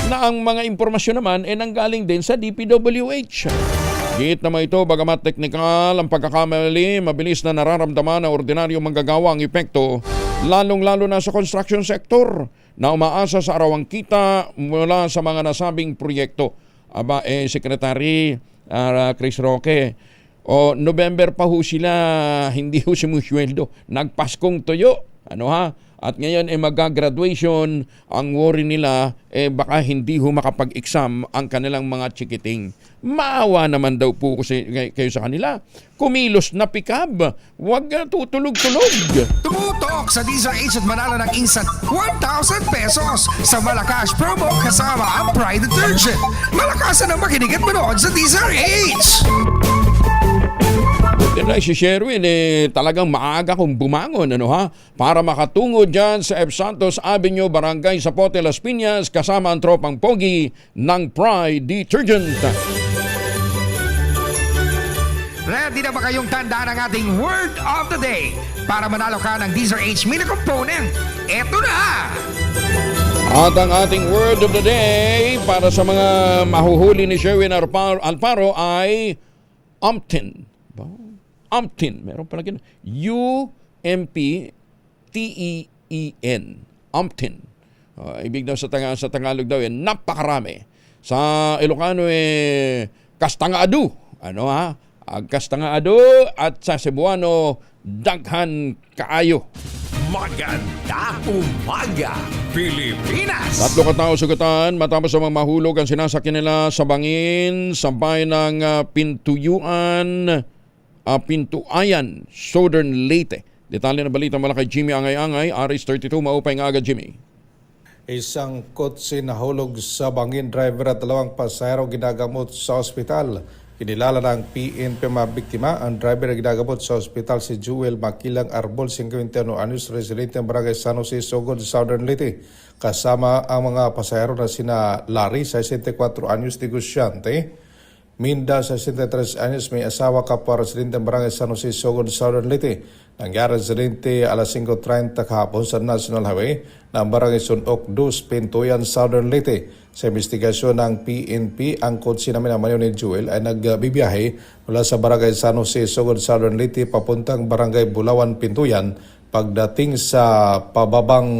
na ang mga impormasyon naman nanggaling din sa DPWH. Git naman ito, bagamat teknikal ang pagkakamali, mabilis na nararamdaman ng ordinaryong manggagawa ang epekto, lalong-lalo na sa construction sector na umaasa sa arawang kita mula sa mga nasabing proyekto. Secretary Chris Roque, November pa ho sila, hindi ho simusweldo. Nagpaskong tuyo. At ngayon mag-graduation, ang worry nila baka hindi ho makapag-exam ang kanilang mga chikiting. Maawa naman daw po kayo sa kanila. Kumilos na PICAB, huwag tutulog-tulog. Tumutok sa DZRH at manalo ng instant 1,000 pesos sa Malakas promo kasama ang Pride Detergent. Malakasan ang makinig at manood sa DZRH! Si Sherwin, talagang maaga kong bumangon, para makatungo dyan sa F. Santos Avenue, Barangay Zapote, Las Piñas, kasama ang tropang pogi ng Pride Detergent. Ready na ba kayong tandaan ang ating word of the day para manalo ka ng DZRH mini component? Eto na! At ang ating word of the day para sa mga mahuhuli ni Sherwin Alfaro ay umpteen. Umpteen. Meron pala gano'n. U-M-P-T-E-E-N. Umpteen. Ibig daw sa Tagalog daw napakarami. Sa Ilocano kastangaadu. Kastangaadu at sa Cebuano daghan kaayo. Maganda umaga, Pilipinas! 3 katao sugatan matapos ang mahulog ang sinasakyan nila sa bangin sa bayan ng Pintuayan, Southern Leyte. Detalye na balita mula kay Jimmy Angay-Angay, RS32, maupay nga agad, Jimmy. Isang kotse nahulog sa bangin, driver at 2 pasahero ginagamot sa ospital. Kinilala ng PNP mga biktima. Ang driver na ginagamot sa ospital si Jewel Makilang Arbol, 51 anyos, residente ng Barangay San Jose, Sogod, Southern Leyte. Kasama ang mga pasahero na sina Larry, 64 anyos, negosyante. Minda, 63 anyos, may asawa, kapwa residente ng Barangay San Jose, Sogod, Southern Leyte. Nangyari residente alas 5:30 kahapon sa National Highway ng Barangay Sunok 2, Pintuyan, Southern Leyte. Sa investigasyon ng PNP, ang kotse namin naman ni Jewel ay nagbibiyahe mula sa Barangay San Jose, Sogod, Southern Leyte papuntang Barangay Bulawan, Pintuyan. Pagdating sa pababang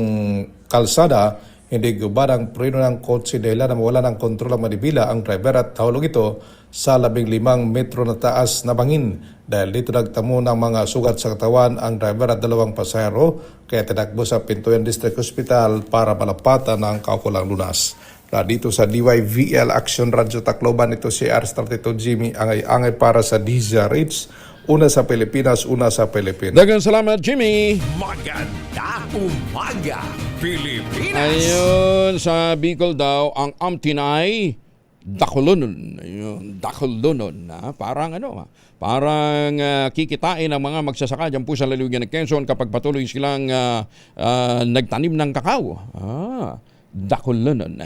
kalsada, hindi gubad ang preno ng kotse dahil na mawala ng kontrol ang manibila ang driver at nahulog ito sa 15 metro na taas na bangin. Dahil dito nagtamo ng mga sugat sa katawan ang driver at 2 pasahero, kaya tinakbo sa Pintuyan District Hospital para malapatan ng kaukulang lunas. Dito sa DYVL Action Radio Tacloban, ito si RS32 Jimmy Angay-Angay para sa DZRH. Una sa Pilipinas, una sa Pilipinas. Daghang salamat, Jimmy. Maganda umaga, Pilipinas. Ayun, sa Bicol daw, ang Amtinay, Dakulunon. Ayun, Dakulunon. Parang parang kikitain ang mga magsasaka dyan po sa lalawigan ng Quezon kapag patuloy silang nagtanim ng kakao. Dakulunon.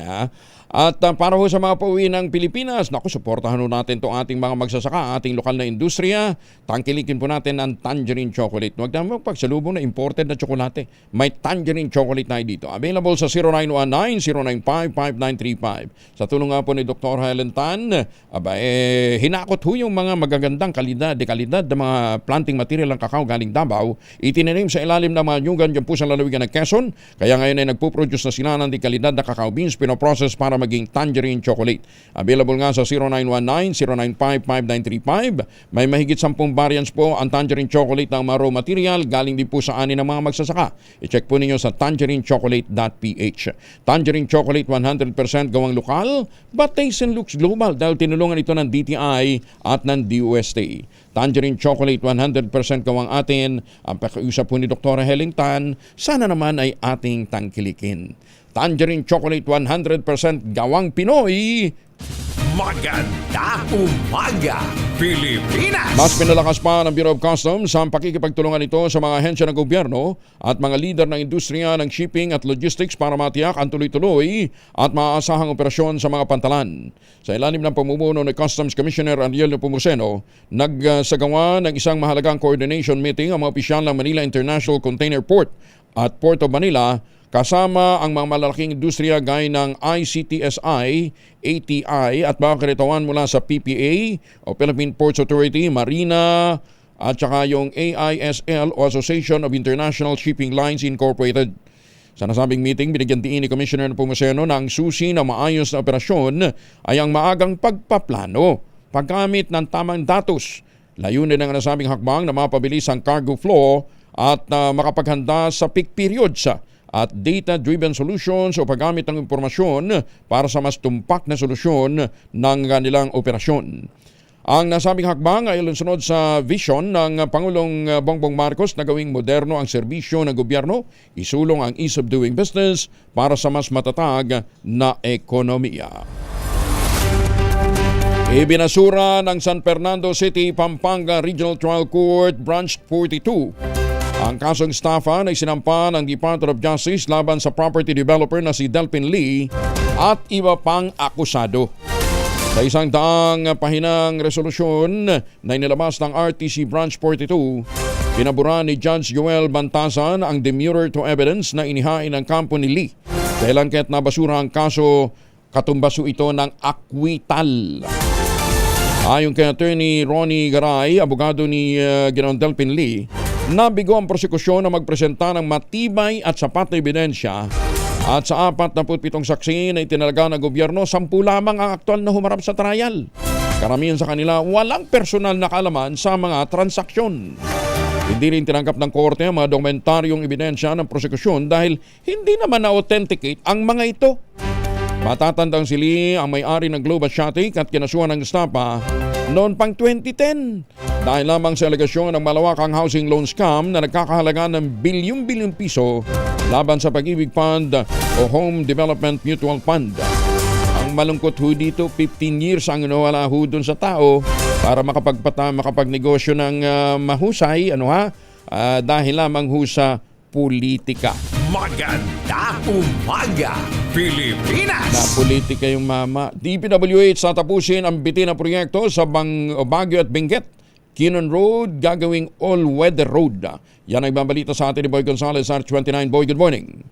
At para ho sa mga pauwi ng Pilipinas, suportahan ho natin itong ating mga magsasaka, ating lokal na industriya. Tangkilikin po natin ang tangerine chocolate. Huwag naman pagsalubong na imported na tsokolate. May tangerine chocolate na dito. Available sa 0919-095-5935. Sa tulong nga po ni Dr. Helen Tan, hinakot ho yung mga magagandang kalidad ng mga planting material ng kakao galing Davao. Itinanim sa ilalim ng mga nyugan dyan po sa lalawigan ng Quezon. Kaya ngayon ay nagpuproduce na sila ng kalidad na kakao beans, pinoprocess para maging tangerine chocolate. Available nga sa 0919-095-5935. May mahigit 10 variants po ang tangerine chocolate ng mga raw material galing din po sa ani ng mga magsasaka. I-check po ninyo sa tangerinechocolate.ph. Tangerine chocolate 100% gawang lokal, but taste and looks global dahil tinulungan ito ng DTI at ng DOST. Tangerine chocolate 100% gawang atin. Ang pakiusap po ni Dr. Helen Tan, sana naman ay ating tangkilikin. Tangerine chocolate 100% gawang Pinoy. Maganda umaga, Pilipinas! Mas pinalakas pa ng Bureau of Customs ang pakikipagtulungan ito sa mga ahensya ng gobyerno at mga lider ng industriya ng shipping at logistics para matiyak ang tuloy-tuloy at maaasahang operasyon sa mga pantalan. Sa ilalim ng pamumuno ni Customs Commissioner Ariel Nepomuceno, nagsagawa ng isang mahalagang coordination meeting ang mga opisyal ng Manila International Container Port at Port of Manila kasama ang mga malalaking industriya gaya ng ICTSI, ATI at mga karitawan mula sa PPA o Philippine Ports Authority, Marina at saka yung AISL o Association of International Shipping Lines Incorporated. Sa nasabing meeting, binigyan diin ni Commissioner Nepomuceno na ang susi ng maayos na operasyon ay ang maagang pagpaplano, paggamit ng tamang datos. Layunin ng nasabing hakbang na mapabilis ang cargo flow at makapaghanda sa peak periods at data-driven solutions o paggamit ng impormasyon para sa mas tumpak na solusyon ng kanilang operasyon. Ang nasabing hakbang ay alinsunod sa vision ng Pangulong Bongbong Marcos na gawing moderno ang serbisyo ng gobyerno, isulong ang ease of doing business para sa mas matatag na ekonomiya. Ibinasura ng San Fernando City, Pampanga Regional Trial Court Branch 42 ang kasong estafa na isinampa ng Department of Justice laban sa property developer na si Delphin Lee at iba pang akusado. Sa isang daang pahinang resolusyon na inilabas ng RTC Branch 42, pinabura ni Judge Joel Bantasan ang demurrer to evidence na inihain ng kampo ni Lee. Dahil kahit nabasura ang kaso, katumbaso ito ng akwital. Ayon kay Attorney Ronnie Garay, abogado ni Ginoong Delphin Lee, nabigo ang prosekusyon na magpresenta ng matibay at sapat na ebidensya at sa 47 saksi na itinalaga ng gobyerno, 10 lamang ang aktual na humarap sa trial. Karamihan sa kanila walang personal na kaalaman sa mga transaksyon. Hindi rin tinanggap ng korte ang mga dokumentaryong ebidensya ng prosekusyon dahil hindi naman na-authenticate ang mga ito. Matatandang si Lee ang may-ari ng Globe Asiatic at kinasuhan ng estafa noon pang 2010 dahil lamang sa alegasyon ng malawakang housing loan scam na nagkakahalaga ng bilyong-bilyong piso laban sa Pag-ibig Fund o Home Development Mutual Fund. Ang malungkot ho dito, 15 years ang nawala ho dun sa tao para makapagnegosyo ng mahusay dahil lamang ho sa politika. Maganda umaga, Pilipinas! Na politika yung mama. DPWH sa tapusin ang bitin na proyekto sa Baguio at Benguet. Kinon Road gagawing all-weather road. Yan ang babalita sa atin ni Boy Gonzales, R29. Boy, good morning.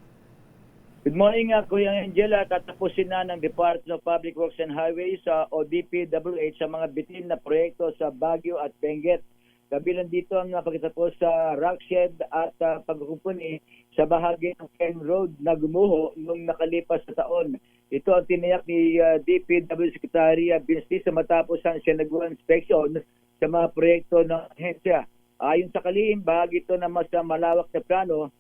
Good morning, Kuya Angela. Tatapusin na ng Department of Public Works and Highways o DPWH sa mga bitin na proyekto sa Baguio at Benguet. Kabilang dito ang pagkatapos sa rockshed at pagkukumpuni sa bahagi ng Ken Road na gumuho noong nakalipas na taon. Ito ang tiniyak ni DPW Secretary Binsti sa matapos ang siya nagawa inspection sa mga proyekto ng ahensya. Ayon sa kalihim, bahagi ito na mas malawak na plano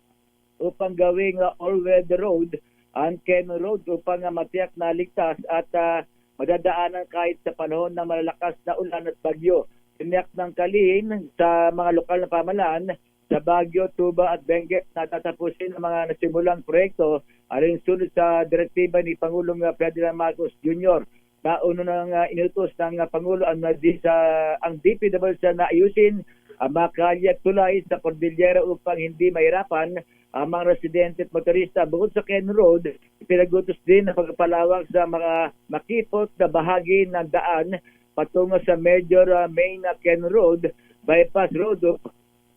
upang gawing all-weather road ang Ken Road upang matiyak na ligtas at madadaanan kahit sa panahon ng malalakas na ulan at bagyo. Tiniyak ng kalihim sa mga lokal na pamahalaan sa Baguio, Tuba at Benguet na tatapusin ang mga nasimulang proyekto alinsunod sa direktiba ni Pangulong Ferdinand Marcos Jr. Kauno nang inutos ng Pangulo ang DPWH na ayusin ang mga kalye at tulay sa Cordillera upang hindi mahirapan ang mga residente at motorista. Bukod sa Ken Road, pinagutos din na pagpalawak sa mga makipot na bahagi ng daan patungo sa Major Main Ken Road, Bypass Road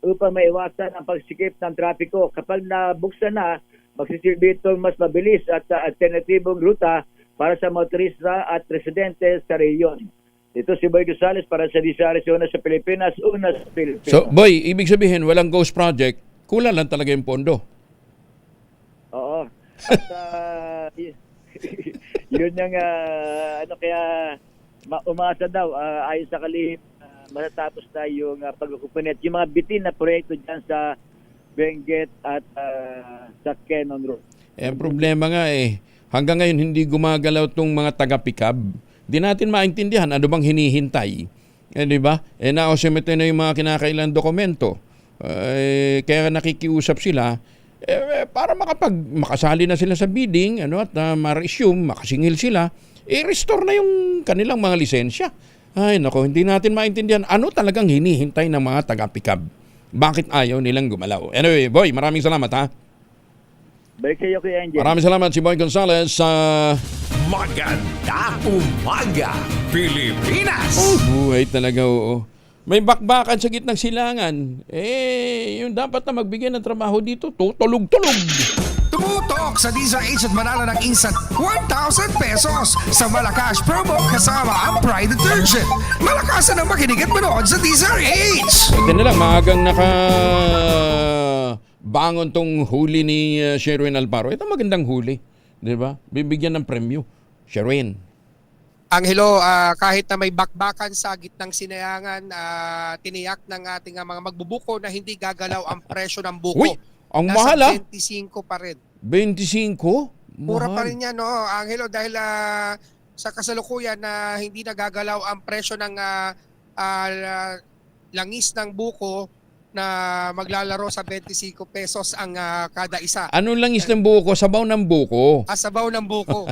upang maiwasan ang pagsikip ng trapiko. Kapag nabuksan na, magsisilbi itong mas mabilis at alternatibong ruta para sa motorista at residente sa rehiyon. Ito si Boy Gonzales para sa Disares Una sa Pilipinas, Una sa Pilipinas. So, Boy, ibig sabihin, walang ghost project, kulang lang talaga yung pondo. Oo. At yun yung kaya umasa daw ayon sa kalihim matatapos na yung pag-upunit. Yung mga bitin na proyekto dyan sa Benguet at sa Cannon Road. Ang problema nga hanggang ngayon hindi gumagalaw tong mga taga-pikab. Di natin maintindihan ano bang hinihintay. Di ba? Naosimete na yung mga kinakailang dokumento. Kaya nakikiusap sila para makasali na sila sa bidding at ma-resume, makasingil sila, restore na yung kanilang mga lisensya. Ay nako, hindi natin maintindihan ano talagang hinihintay ng mga taga-pikab. Bakit ayaw nilang gumalaw? Anyway, Boy, maraming salamat ha. Balik kayo kay Angel. Maraming salamat si Boy Gonzales sa Maganda umaga, Pilipinas! buhay talaga, oo. May bakbakan sa gitnang silangan. Yung dapat na magbigay ng trabaho dito, tutulog-tulog. Tumutok sa DZRH at manalo ng instant 1,000 pesos sa Malacash promo kasama ang Pride Detergent. Malakasan ang makinig at manood sa DZRH! Ito na lang, maagang bangon tong huli ni Sherwin Alparo. Ito magandang huli. Di ba? Bibigyan ng premyo. Sherwin. Angelo, kahit na may bakbakan sa gitnang sinayangan, tiniyak ng ating mga magbubuko na hindi gagalaw ang presyo ng buko. Uy, ang Nasa mahal 25 pa rin. 25? Mura Mahal. pa rin yan, no, Angelo, dahil sa kasalukuyan na hindi nagagalaw ang presyo ng langis ng buko na maglalaro sa 25 pesos ang kada isa. Ano langis ng buko? Sabaw ng buko. Sabaw ng buko.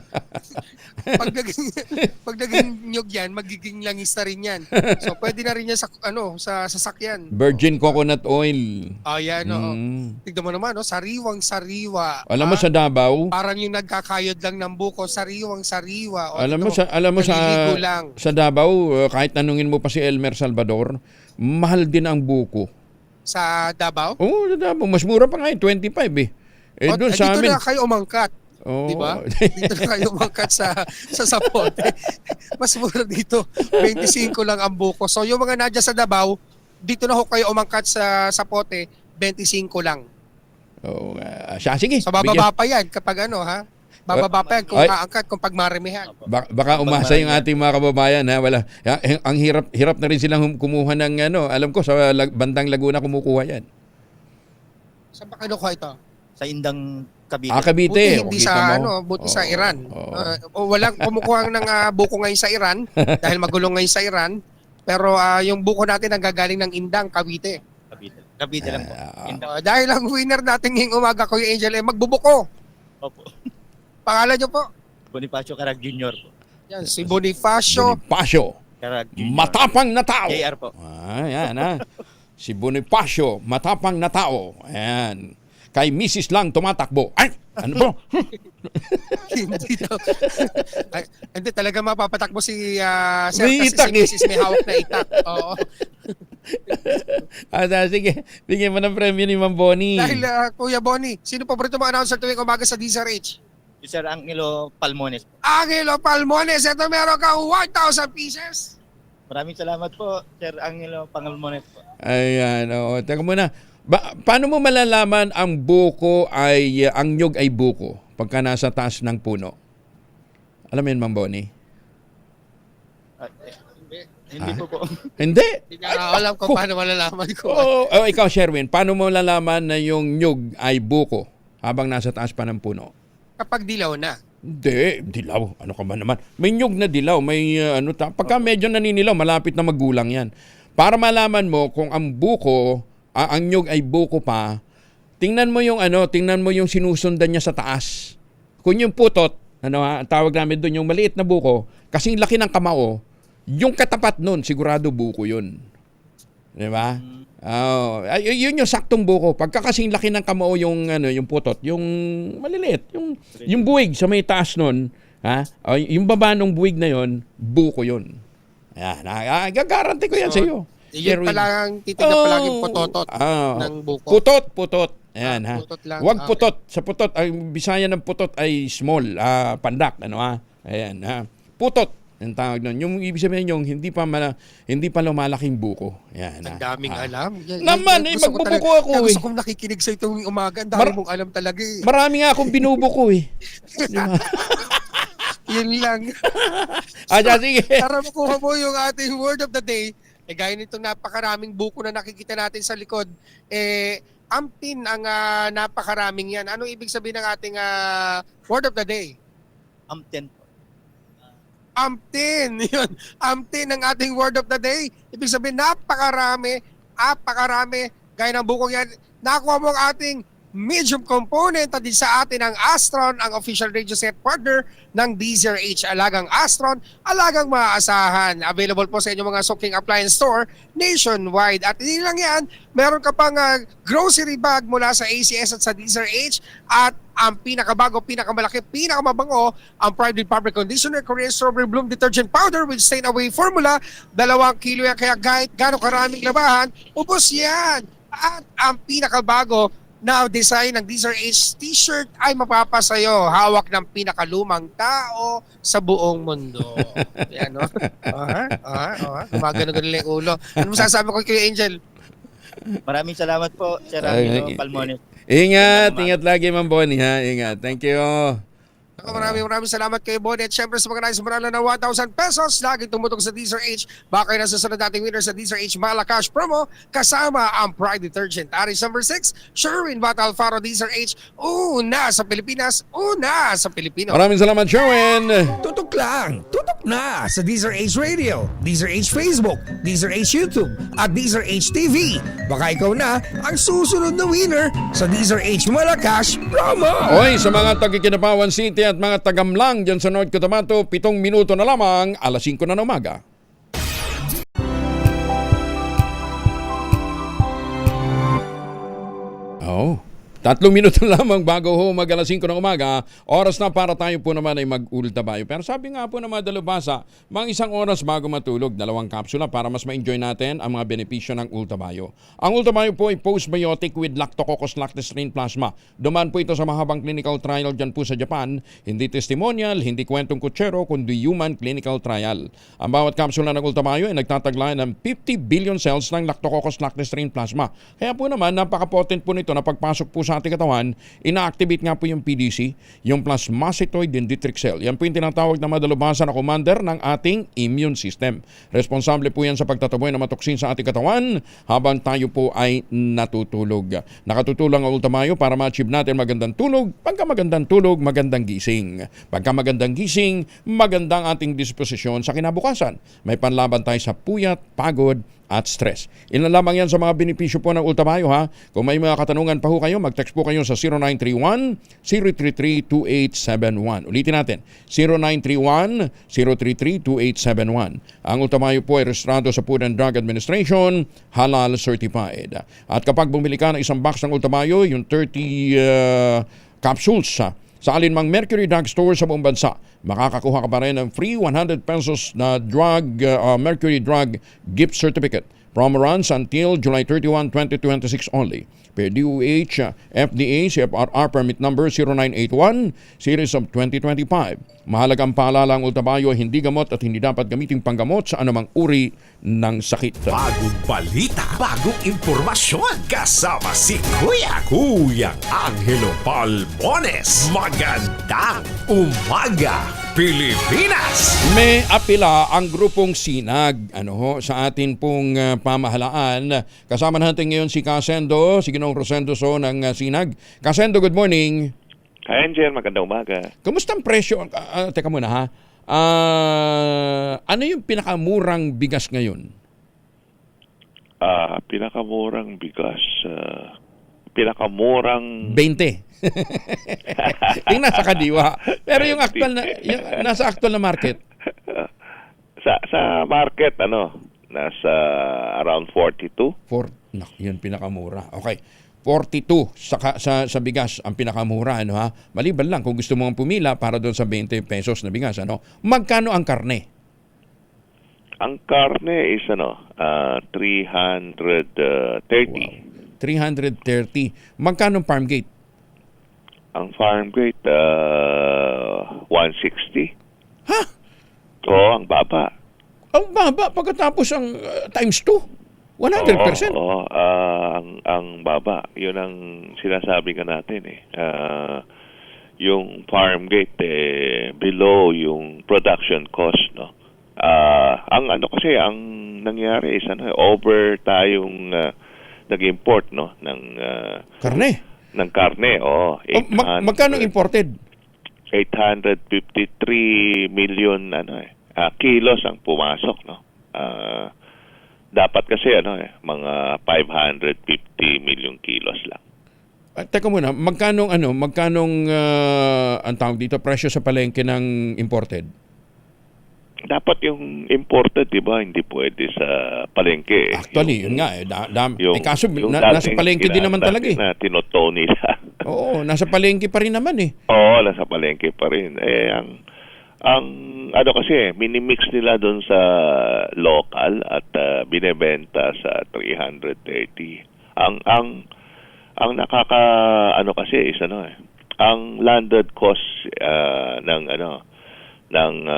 pag naging nyog yan, magiging langis na rin yan. So pwede na rin yan sa sasakyan. Virgin coconut oil. Ayan, oo. Tignan mo naman, sariwang-sariwa. Alam mo sa Davao? Parang yung nagkakayod lang ng buko, sariwang-sariwa. Alam mo sa Davao, kahit tanungin mo pa si Elmer Salvador, mahal din ang buko. Sa Davao? Oo, sa Davao. Mas mura pa nga 25 doon sa dito amin. na kayo umangkat. Oh. Di ba? Dito na kayo umangkat sa Sapote. Mas mura dito. 25 lang ang buko. So yung mga nadya sa Davao, dito na ho kayo umangkat sa Sapote, 25 lang. Oo, sige. So bababa pa yan kapag bababa pa yan kung aangkat, kung pagmarimihan. Baka umasa yung ating mga kababayan. Wala. Ang hirap na rin silang kumuha ng alam ko sa bandang Laguna kumukuha yan. Saan ba kinukuha ito? Sa Indang Cavite. Cavite. Buti hindi buti sa Iran. Walang kumukuha ng buko ngayon sa Iran dahil magulong ngayon sa Iran. Pero yung buko natin ang gagaling ng Indang, Cavite. Cavite lang po. Dahil ang winner natin ngayong umaga, Kuya Angel, magbubuko. Opo. Pangalan niyo po? Bonifacio Carag Jr. po. Yan, si Bonifacio. Carag Jr. Matapang na tao. JR po. Yan Si Bonifacio, matapang na tao. Ayan. Kay Mrs. lang tumatakbo. Ay! Ano po? Hindi talaga mapapatakbo si Sir May kasi itak, si Mrs. may hawak na itak. Oo. Sige, bigyan mo ng premyo ni Ma'am Bonnie. Dahil Kuya Bonnie, sino paborito mo announcer tuwing umaga sa DZRH? Si Sir Angelo Palmones. Angelo Palmones, ito meron kang 1,000 pieces. Maraming salamat po, Sir Angelo Palmones po. Ayan, teka muna. Paano mo malalaman ang nyug ay buko pagka nasa taas ng puno? Alam mo yun, Ma'am Bonnie? Hindi po. Hindi? Hindi nga alam kung paano malalaman ko. Ikaw, Sherwin, paano mo malalaman na yung nyug ay buko habang nasa taas pa ng puno? Kapag dilaw na. Hindi, dilaw. Ano ka ba naman? May nyug na dilaw, may pagka medyo naninilaw, malapit na magulang yan. Para malaman mo kung ang buko ang nyug ay buko pa, tingnan mo yung sinusundan niya sa taas. Kung yung putot, ang tawag namin doon, yung maliit na buko, kasing laki ng kamao, yung katapat nun, sigurado buko yun. Di ba? Yun yung saktong buko. Pagka kasing laki ng kamao yung putot, yung maliliit, yung buwig sa may taas nun, yung baba ng buwig na yun, buko yun. Ayan, gagaranti ko yan sa iyo. Yun pala ang titignan pala yung putotot ng buko. Putot. Ayan, Putot lang. Huwag putot. Sa putot, ang Bisaya ng putot ay small, pandak, Ayan, putot. Ang tawag nun. Yung ibig sabihin yung hindi pa lumalaking buko. Ayan, ang daming alam. Naman, magbubuko ako eh. Gusto kong nakikinig sa itong umaga. Ang dami mong alam talaga eh. Marami nga akong binubuko eh. Yun lang. Sige. Para makuha mo yung ating word of the day, gaya nitong napakaraming buko na nakikita natin sa likod, ampin ang napakaraming yan. Anong ibig sabihin ng ating word of the day? Amten. Amptin. Yun. Amptin ang ating word of the day. Ibig sabihin, napakarami, gaya ng bukong yan. Nakuha mo ang ating medium component at sa atin ang Astron, ang official radio set partner ng DZRH. Alagang Astron, alagang maaasahan. Available po sa inyong mga suking appliance store nationwide. At hindi lang yan, meron ka pang grocery bag mula sa ACS at sa DZRH. At ang pinakabago, pinakamalaki, pinakamabango, ang Pride with Fabric Conditioner, Korean Strawberry Bloom Detergent Powder with Stain Away Formula. 2 kilo yan, kaya kahit gano'ng karaming labahan, ubos yan. At ang pinakabago na design ng DZRH t-shirt ay mapapasayo. Hawak ng pinakalumang tao sa buong mundo. Yan, no? Gumagano lang yung ulo. Ano masasabi ko kay Angel? Maraming salamat po, Sir Angelo Palmones. Ingat lagi, Ma'am Bonnie, ha? Ingat. Thank you. Maraming salamat kay Bonnie. At syempre sa mga nais manalo na 1,000 pesos, lagi tumutok sa DZRH. Baka kayo nasusunod nating winner sa DZRH Malacash promo kasama ang Pride Detergent. Aris number 6, Sherwin Bata Alfaro, DZRH. Una sa Pilipinas, una sa Pilipino. Maraming salamat, Sherwin. Tutok lang, tutok na sa DZRH Radio, DZRH Facebook, DZRH YouTube, at DZRH TV. Baka ikaw na ang susunod na winner sa DZRH Malacash promo. Oy, sa mga taga-Kinabawan City at mga tagamlang dyan sa North Cotabato, 7 minuto na lamang, 5:00 na ng umaga. Oh, 3 minuto lamang bago mag 5:00 ng umaga, oras na para tayo po naman ay mag-ultabayo. Pero sabi nga po na mga dalubhasa, mga 1 oras bago matulog, 2 kapsula para mas ma-enjoy natin ang mga benepisyo ng ultabayo. Ang ultabayo po ay postbiotic with Lactococcus lactestrin plasma. Dumaan po ito sa mahabang clinical trial dyan po sa Japan. Hindi testimonial, hindi kwentong kutsero, kundi human clinical trial. Ang bawat kapsula ng ultabayo ay nagtataglay ng 50 billion cells ng Lactococcus lactestrin plasma. Kaya po naman, napaka-potent po nito na pagpasok po sa ating katawan, ina-activate nga po yung PDC, yung plasmacytoid dendritic cell. Yan po yung tinatawag na madalubhasa na commander ng ating immune system. Responsable po yan sa pagtataboy ng matoksin sa ating katawan habang tayo po ay natutulog. Nakatutulong ang ultamayo para ma-achieve natin magandang tulog. Pagka magandang tulog, magandang gising. Pagka magandang gising, magandang ating disposisyon sa kinabukasan. May panlaban tayo sa puyat, pagod, at stress. Ilan lamang yan sa mga benepisyo po ng ultamayo, ha. Kung may mga katanungan pa ho kayo, mag-text po kayo sa 0931-033-2871. Ulitin natin, 0931-033-2871. Ang ultamayo po ay rehistrado sa Food and Drug Administration, halal certified. At kapag bumili ka ng isang box ng ultamayo, yung 30 capsules sa alinmang Mercury Drug Store sa buong bansa, makakakuha ka pa rin ng free 100 pesos na Mercury Drug Gift Certificate. Promo runs until July 31, 2026 only. Per DOH, FDA, CFRR Permit Number 0981, Series of 2025. Mahalagang paalala ang ultabayo, hindi gamot at hindi dapat gamiting panggamot sa anumang uri ng sakit. Bagong balita, bagong impormasyon. Kasama si Kuya Angelo Palmones. Magandang umaga, Pilipinas! May apila ang grupong Sinag sa atin pong pamahalaan. Kasama natin ngayon si Kasendo, si Ginoong Rosendo So ng Sinag. Kasendo, good morning. Hi, Angel. Magandang umaga. Kumusta ang presyo? Teka muna, ha? Ano yung pinakamurang bigas ngayon? Pinakamurang bigas, pinakamurang 20. Yung nasa kadiwa. Pero yung actual na, yung nasa actual na market. sa market, nasa around 42. Yun pinakamura. Okay. 42 sa bigas ang pinakamura, ano ha? Maliban lang kung gusto mo pumila para doon sa 20 pesos na bigas, ano? Magkano ang karne? Ang karne is 330. 330. Magkano farm gate? Ang farm gate 160. Ha? Oo, ang baba. Ang baba pagkatapos ang times 2. 100%. Oo, ang baba. 'Yun ang sinasabi ka natin eh. Yung farm gate below yung production cost, no. Ang kasi ang nangyari is over tayong nag-import, no, ng karne. Ng karne, magkano imported? 853 million kilos ang pumasok, no. Dapat kasi mga 550 million kilos lang. Teka muna, magkano ang tawag dito presyo sa palengke ng imported? Dapat yung imported, di ba, hindi pwede sa palengke. Actually, yun nga. Kaso nasa palengke din naman talaga eh. Na tinoto nila. Oo, nasa palengke pa rin naman eh. Oo, nasa palengke pa rin. Ang kasi, minimix nila doon sa local at binebenta sa 330. Ang nakaka kasi is ang landed cost ng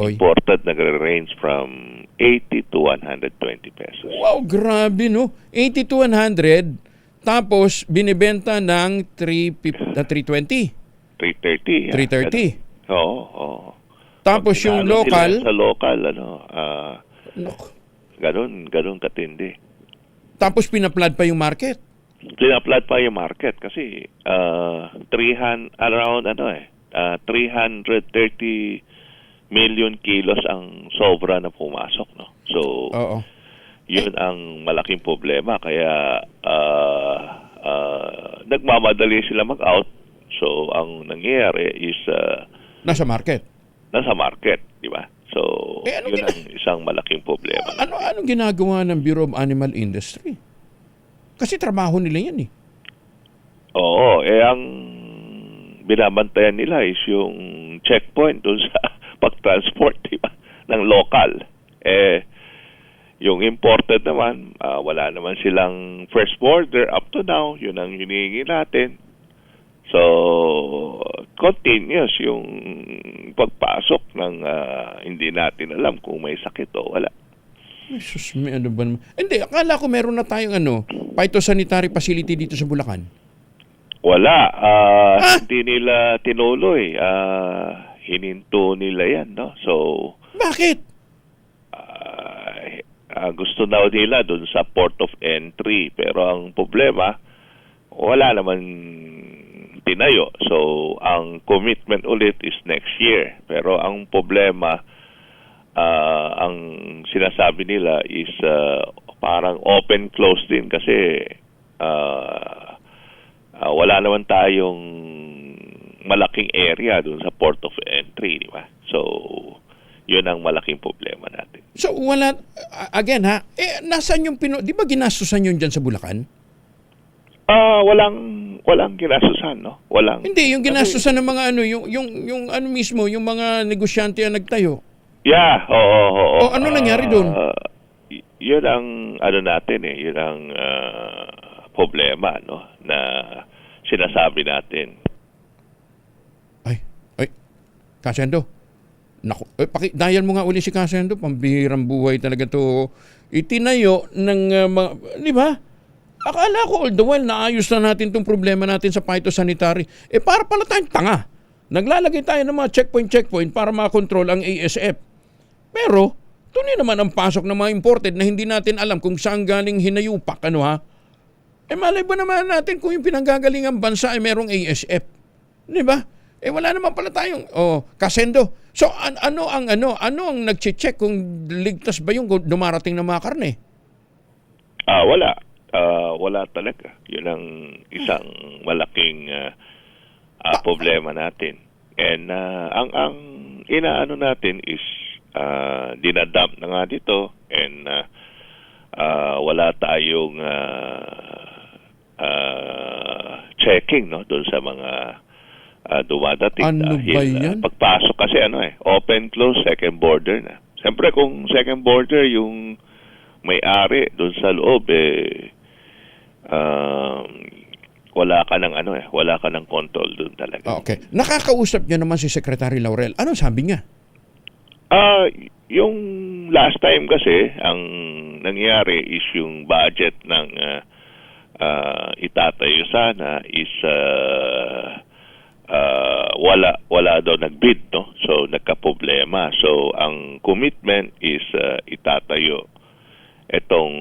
imported nagre-range from 80 to 120 pesos. Wow, grabe no. 80 to 100 tapos binebenta ng 320. 330. 330. Oo. Tapos yung local sa local ganun katindi. Tapos pinaplad pa yung market. Pinaplad pa yung market kasi 330 million kilos ang sobra na pumasok, no. So yun ang malaking problema kaya nagmamadali sila mag-out. So ang nangyayari is nasa market, di ba? So yun ang isang malaking problema. Anong ginagawa ng Bureau of Animal Industry? Kasi trabaho nila yan eh. Oo, ang binabantayan nila is yung checkpoint doon sa pag-transport, di ba, ng local. Yung imported naman, wala naman silang first border up to now. Yun ang hinihingi natin. So, continuous yung pagpasok ng hindi natin alam kung may sakit o wala. Jesus, may ano ba naman? Hindi, akala ko meron na tayong phytosanitary facility dito sa Bulacan. Wala. Hindi nila tinuloy. Hininto nila yan, no? So, bakit? Gusto daw nila dun sa port of entry. Pero ang problema, wala naman tinayo. So, ang commitment ulit is next year. Pero ang problema, ang sinasabi nila is parang open-close din kasi wala naman tayong malaking area dun sa port of entry, di ba? So, yun ang malaking problema natin. So, wala, again ha, nasaan yung di ba ginastusan yun dyan sa Bulacan? Walang ginastusan, no? Walang. Hindi, yung ginastusan ng mga yung mismo, yung mga negosyante ang nagtayo. Yeah, oo. O ano nangyari doon? Yun ang natin yun ang problema, no, na sinasabi natin. Ay, Kasendo. Naku, dial mo nga uli si Kasendo, pambihirang buhay talaga to. Itinayo ng di ba? Akala ko all the while naayos na natin tong problema natin sa phytosanitary. Para pala tayong tanga. Naglalagay tayo ng mga checkpoint para makontrol ang ASF. Pero, tunay naman ang pasok ng mga imported na hindi natin alam kung saan galing hinayupak, malay ba naman natin kung yung pinanggagalingang bansa ay merong ASF? Di ba? Wala naman pala tayong, Kasendo. So, ano ang nag-check kung ligtas ba yung dumarating ng mga karne? Wala. Wala talaga. Yun ang isang malaking problema natin. And ang inaano natin is dinadump na nga dito and wala tayong checking doon sa mga dumadating. Ano dahil ba yan? pagpasok kasi open, close, second border na. Siyempre kung second border yung may-ari doon sa loob wala ka ng wala ka ng control doon talaga. Okay. Nakakausap niyo naman si Secretary Laurel. Ano sabi niya? Yung last time kasi ang nangyari is yung budget ng itatayo sana is wala daw nagbid, no? So nagka-problema. So ang commitment is itatayo itong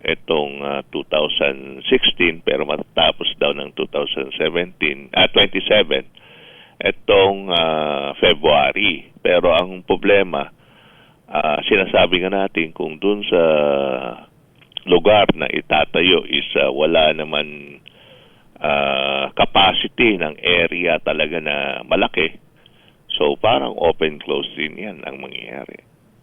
2016 pero matatapos daw ng 27 itong February. Pero ang problema, sinasabi nga natin kung dun sa lugar na itatayo is wala naman capacity ng area talaga na malaki. So parang open-close din yan ang mangyayari.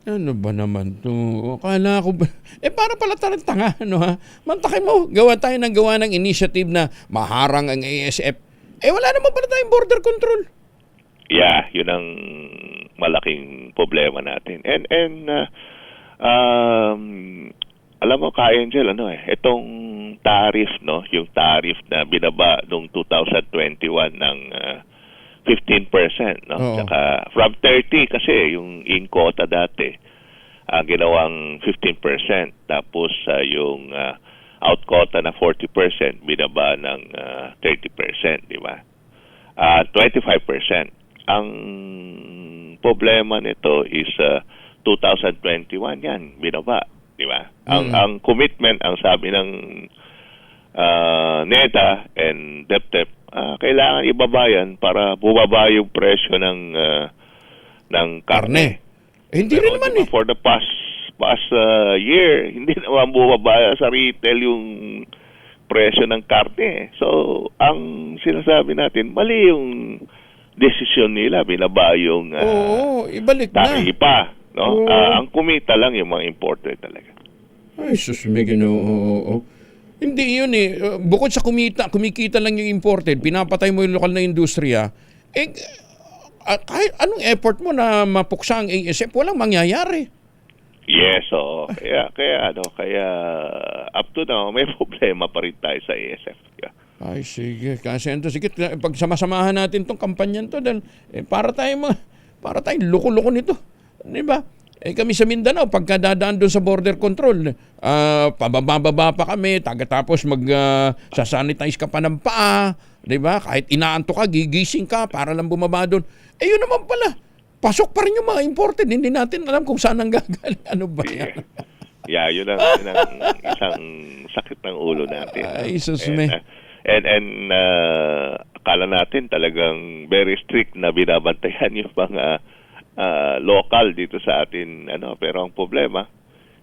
Ano ba naman to? Akala ko ba? Para pala talang tanga, ha? Mantakin mo, gawa ng initiative na maharang ang ASF. Wala naman pala tayong border control. Yeah, yun ang malaking problema natin. And alam mo, Ka-Angel, itong tariff, yung tariff na binaba noong 2021 ng 15%, Saka from 30 kasi yung in quota dati ginawang 15%, tapos yung out quota na 40% binaba ng 30%, di ba? 25%. Ang problema nito is 2021 yan binaba, di ba? Ang commitment, ang sabi ng NEDA and DepEd, kailangan ibabayan para bumaba yung presyo ng karne. Hindi rin naman For the past year, hindi naman bumabaya sa retail yung presyo ng karne. So, ang sinasabi natin, mali yung desisyon nila, binaba yung ibalik na. taripa. No? Ang kumita lang yung mga importer talaga. Ay, sus, may ginoo. Hindi yun bukod sa kumikita lang yung imported, pinapatay mo yung lokal na industriya, kahit anong effort mo na mapuksa ang ASF, walang mangyayari. Yes, kaya up to now, may problema pa rin tayo sa ASF. Yeah. Ay, sige. Kasi sige, pag samasamahan natin tong kampanyan to, dahil para tayong loko-loko nito. Di ba? Kami sa Mindanao, pagka dadaan doon sa border control, pababa pa kami, tapos sasanitize ka pa ng paa, di ba? Kahit inaanto ka, gigising ka para lang bumaba doon. Yun naman pala, pasok pa rin yung mga imported. Hindi natin alam kung saan ang gagaling. Ano ba yan? Yeah, yun ang isang sakit ng ulo natin. Ay, susme. And akala natin talagang very strict na binabantayan yung mga local dito sa atin, pero ang problema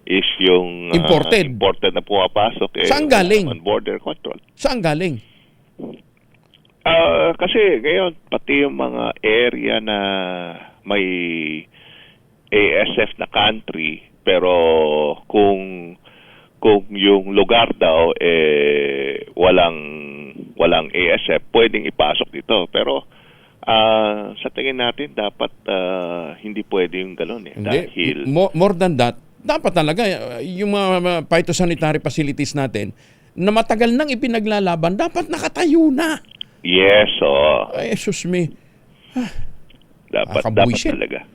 is yung imported na pumapasok. Saan galing? Border control. Saan galing? Kasi ngayon, pati yung mga area na may ASF na country, pero kung yung lugar daw walang ASF, pwedeng ipasok dito. Pero sa tingin natin dapat hindi pwede yung gano'n dahil more than that, dapat talaga yung mga phytosanitary facilities natin na matagal nang ipinaglalaban, dapat nakatayo na. Yes, Ay, sus me. Dapat talaga.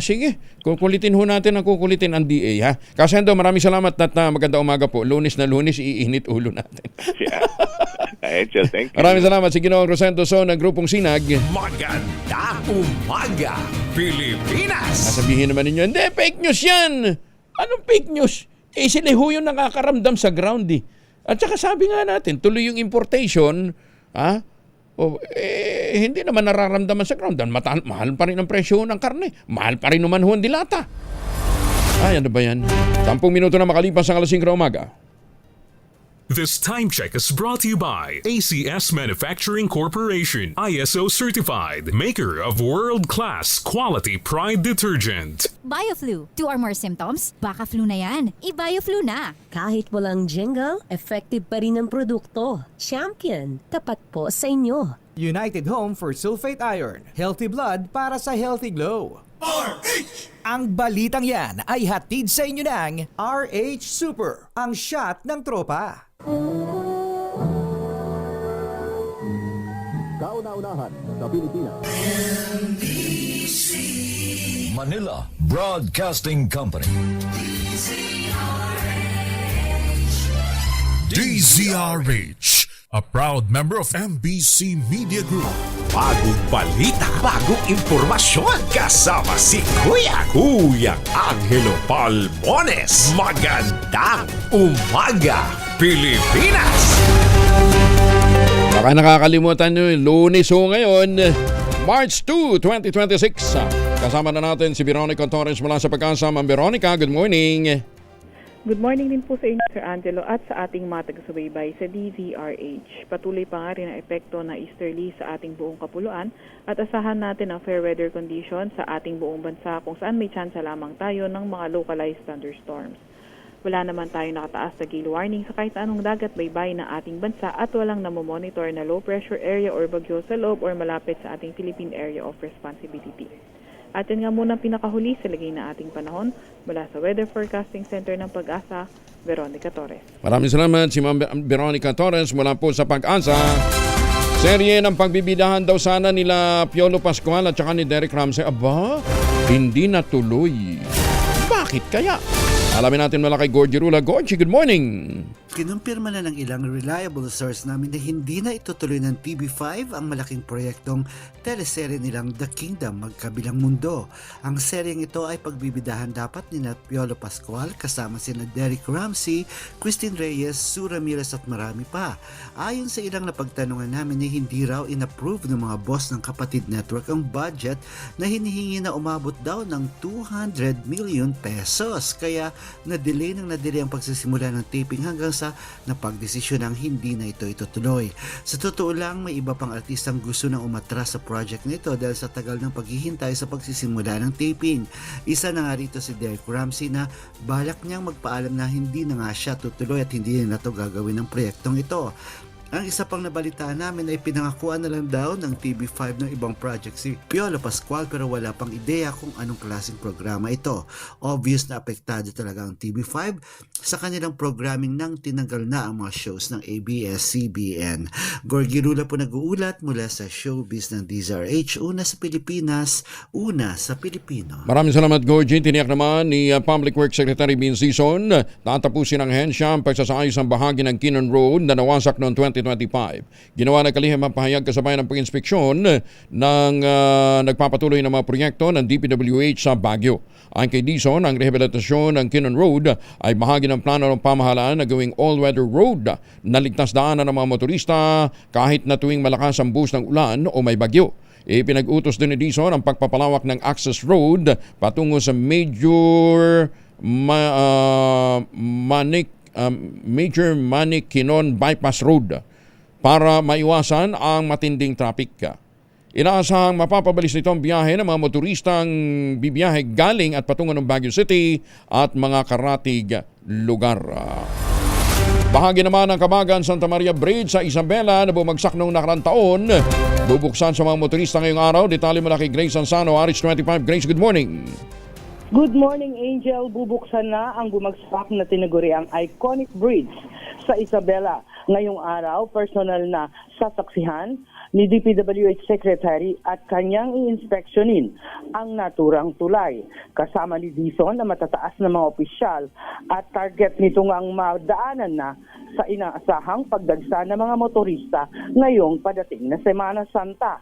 Sige. Kukulitin ho natin ang kukulitin ang DA, ha? Kasendo, maraming salamat at maganda umaga po. Lunes na Lunes, iinit ulo natin. Angel, thank you. Maraming salamat si Ginoong Rosendo So ng Grupong Sinag. Maganda umaga, Pilipinas! Sabihin naman ninyo, hindi, fake news yan! Anong fake news? Sila ho yung nakakaramdam sa ground, At saka sabi nga natin, tuloy yung importation, hindi naman nararamdaman sa ground. Mahal pa rin ang presyo ng karne. Mahal pa rin naman ho ang dilata. Ano ba yan? 10 minuto na makalipas ang 5:00 umaga. This time check is brought to you by ACS Manufacturing Corporation, ISO certified, maker of world-class quality Pride detergent. BioFlu. 2 or more symptoms? Baka flu na yan. I-BioFlu na. Kahit walang jingle, effective pa rin ang produkto. Champion, tapat po sa inyo. United Home for Sulfate Iron. Healthy blood para sa healthy glow. RH! Ang balitang yan ay hatid sa inyo ng RH Super, ang shot ng tropa. Kauna-unahan sa Pilipinas. NBC Manila Broadcasting Company. DZRH, a proud member of MBC Media Group. Bagong balita, bagong impormasyon, kasama si Kuya Angelo Palmones. Magandang umaga, Pilipinas! Baka nakakalimutan nyo, Lunes ho ngayon, March 2, 2026. Kasama na natin si Veronica Torres mula sa Pag-asa. Ma'am Veronica, good morning. Good morning din po sa inyo, Sir Angelo, at sa ating mga taga-subaybay sa DZRH. Patuloy pa nga rin ang epekto na easterly sa ating buong kapuluan at asahan natin ang fair weather condition sa ating buong bansa kung saan may tsansa lamang tayo ng mga localized thunderstorms. Wala naman tayo nakataas na gale warning sa kahit anong dagat baybay ng ating bansa at walang namomonitor na low pressure area or bagyo sa loob or malapit sa ating Philippine Area of Responsibility. At yan nga muna pinakahuli sa lagay na ating panahon mula sa Weather Forecasting Center ng Pag-asa, Veronica Torres. Maraming salamat si Ma'am Veronica Torres mula po sa Pag-asa. Serye ng pagbibidahan daw sana nila Piolo Pascual at saka ni Derek Ramsey. Aba, hindi natuloy. Bakit kaya? Alamin natin mula kay Gorgie Rula. Gorgie, good morning! Kinumpirma na ng ilang reliable source namin na hindi na itutuloy ng TV5 ang malaking proyektong teleserye nilang The Kingdom, Magkabilang Mundo. Ang seryeng ito ay pagbibidahan dapat ni Piolo Pascual kasama sina Derek Ramsey, Christine Reyes, Sue Ramirez at marami pa. Ayon sa ilang napagtanungan namin ay hindi raw inapprove ng mga boss ng Kapatid Network ang budget na hinihingi na umabot daw ng 200 million pesos. Kaya na-delay ang pagsisimula ng taping hanggang sa napagdesisyon ng hindi na ito itutuloy. Sa totoo lang, may iba pang artistang gusto nang umatras sa project nito dahil sa tagal ng paghihintay sa pagsisimula ng taping. Isa na nga rito si Derek Ramsey na balak niyang magpaalam na hindi na nga siya tutuloy at hindi na ito gagawin ng proyektong ito. Ang isa pang nabalitaan namin ay pinangakuan na lang daw ng TV5 ng ibang project si Piolo Pascual pero wala pang ideya kung anong klaseng programa ito. Obvious na apektado talaga ang TV5 sa kanilang programming nang tinanggal na ang mga shows ng ABS-CBN. Gorgie Rula po nag-uulat mula sa showbiz ng DZRH, una sa Pilipinas, una sa Pilipino. Maraming salamat, Gorgie. Tiniyak naman ni Public Works Secretary Bin Sison tatapusin ng hensya ang pagsasayos ng bahagi ng Kinnon Road na nawasak noong 2025. Ginawa na kalihim ang pahayag kasabay ng pag-inspeksyon ng nagpapatuloy ng mga proyekto ng DPWH sa Baguio. Ayon kay Dison, ang rehabilitasyon ng Kinnon Road ay bahagi ng plano ng pamahalaan na gawing all-weather road na ligtas daanan ng mga motorista kahit na tuwing malakas ang buhos ng ulan o may bagyo. Ipinag-utos din ni Dison ang pagpapalawak ng access road patungo sa Major Manic-Kinon Bypass Road para maiwasan ang matinding traffic. Inaasahang mapapabilis nito ang biyahe ng mga motoristang bibiyahe galing at patungo ng Baguio City at mga karatig lugar. Bahagi naman ng Kabagan Santa Maria Bridge sa Isabela na bumagsak noong nakarang taon. Bubuksan sa mga motorista ngayong araw. Detalye mula kay Grace Ansano, RH25. Grace, good morning. Good morning, Angel. Bubuksan na ang bumagsak na tinaguriang iconic bridge sa Isabela. Ngayong araw, personal na sasaksihan ni DPWH Secretary at kanyang i-inspeksyonin ang naturang tulay. Kasama ni Dison na matataas na mga opisyal at target nito ang madaanan na sa inaasahang pagdagsa ng mga motorista ngayong padating na Semana Santa.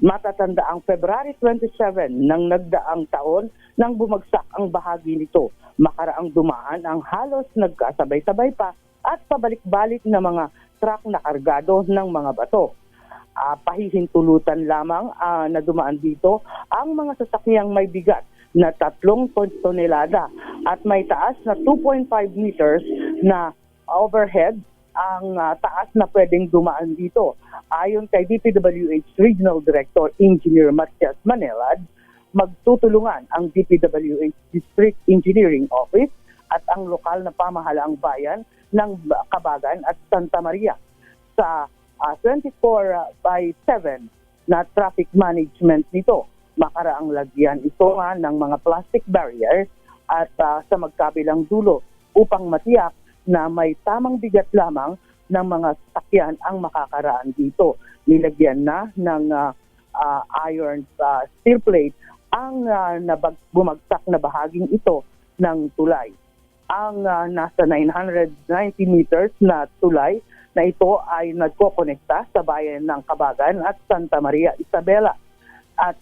Matatanda ang February 27 ng nagdaang taon nang bumagsak ang bahagi nito. Makaraang dumaan ang halos nagkasabay-sabay pa at pabalik-balik na mga truck na kargado ng mga bato. Pahihintulutan lamang na dumaan dito ang mga sasakyang may bigat na 3 tonelada at may taas na 2.5 meters na overhead ang taas na pwedeng dumaan dito. Ayon kay DPWH Regional Director Engineer Matias Manelad, magtutulungan ang DPWH District Engineering Office at ang lokal na pamahalaang bayan ng Cabagan at Santa Maria sa 24/7 na traffic management nito. Makaraang lagyan ito ng mga plastic barriers at sa magkabilang dulo upang matiyak na may tamang bigat lamang ng mga sasakyan ang makakaraan dito. Nilagyan na ng iron steel plate ang bumagsak na bahaging ito ng tulay. Ang nasa 990 meters na tulay na ito ay nagkokonekta sa bayan ng Cabagan at Santa Maria Isabela. At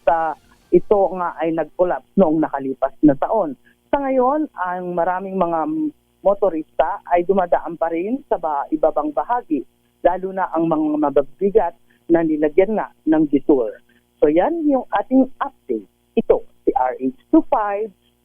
ito nga ay nag-collapse noong nakalipas na taon. Sa ngayon, ang maraming mga motorista ay dumadaan pa rin sa ibabang bahagi, lalo na ang mga mababigat na nilagyan na ng detour. So yan yung ating update. Ito, si RH25,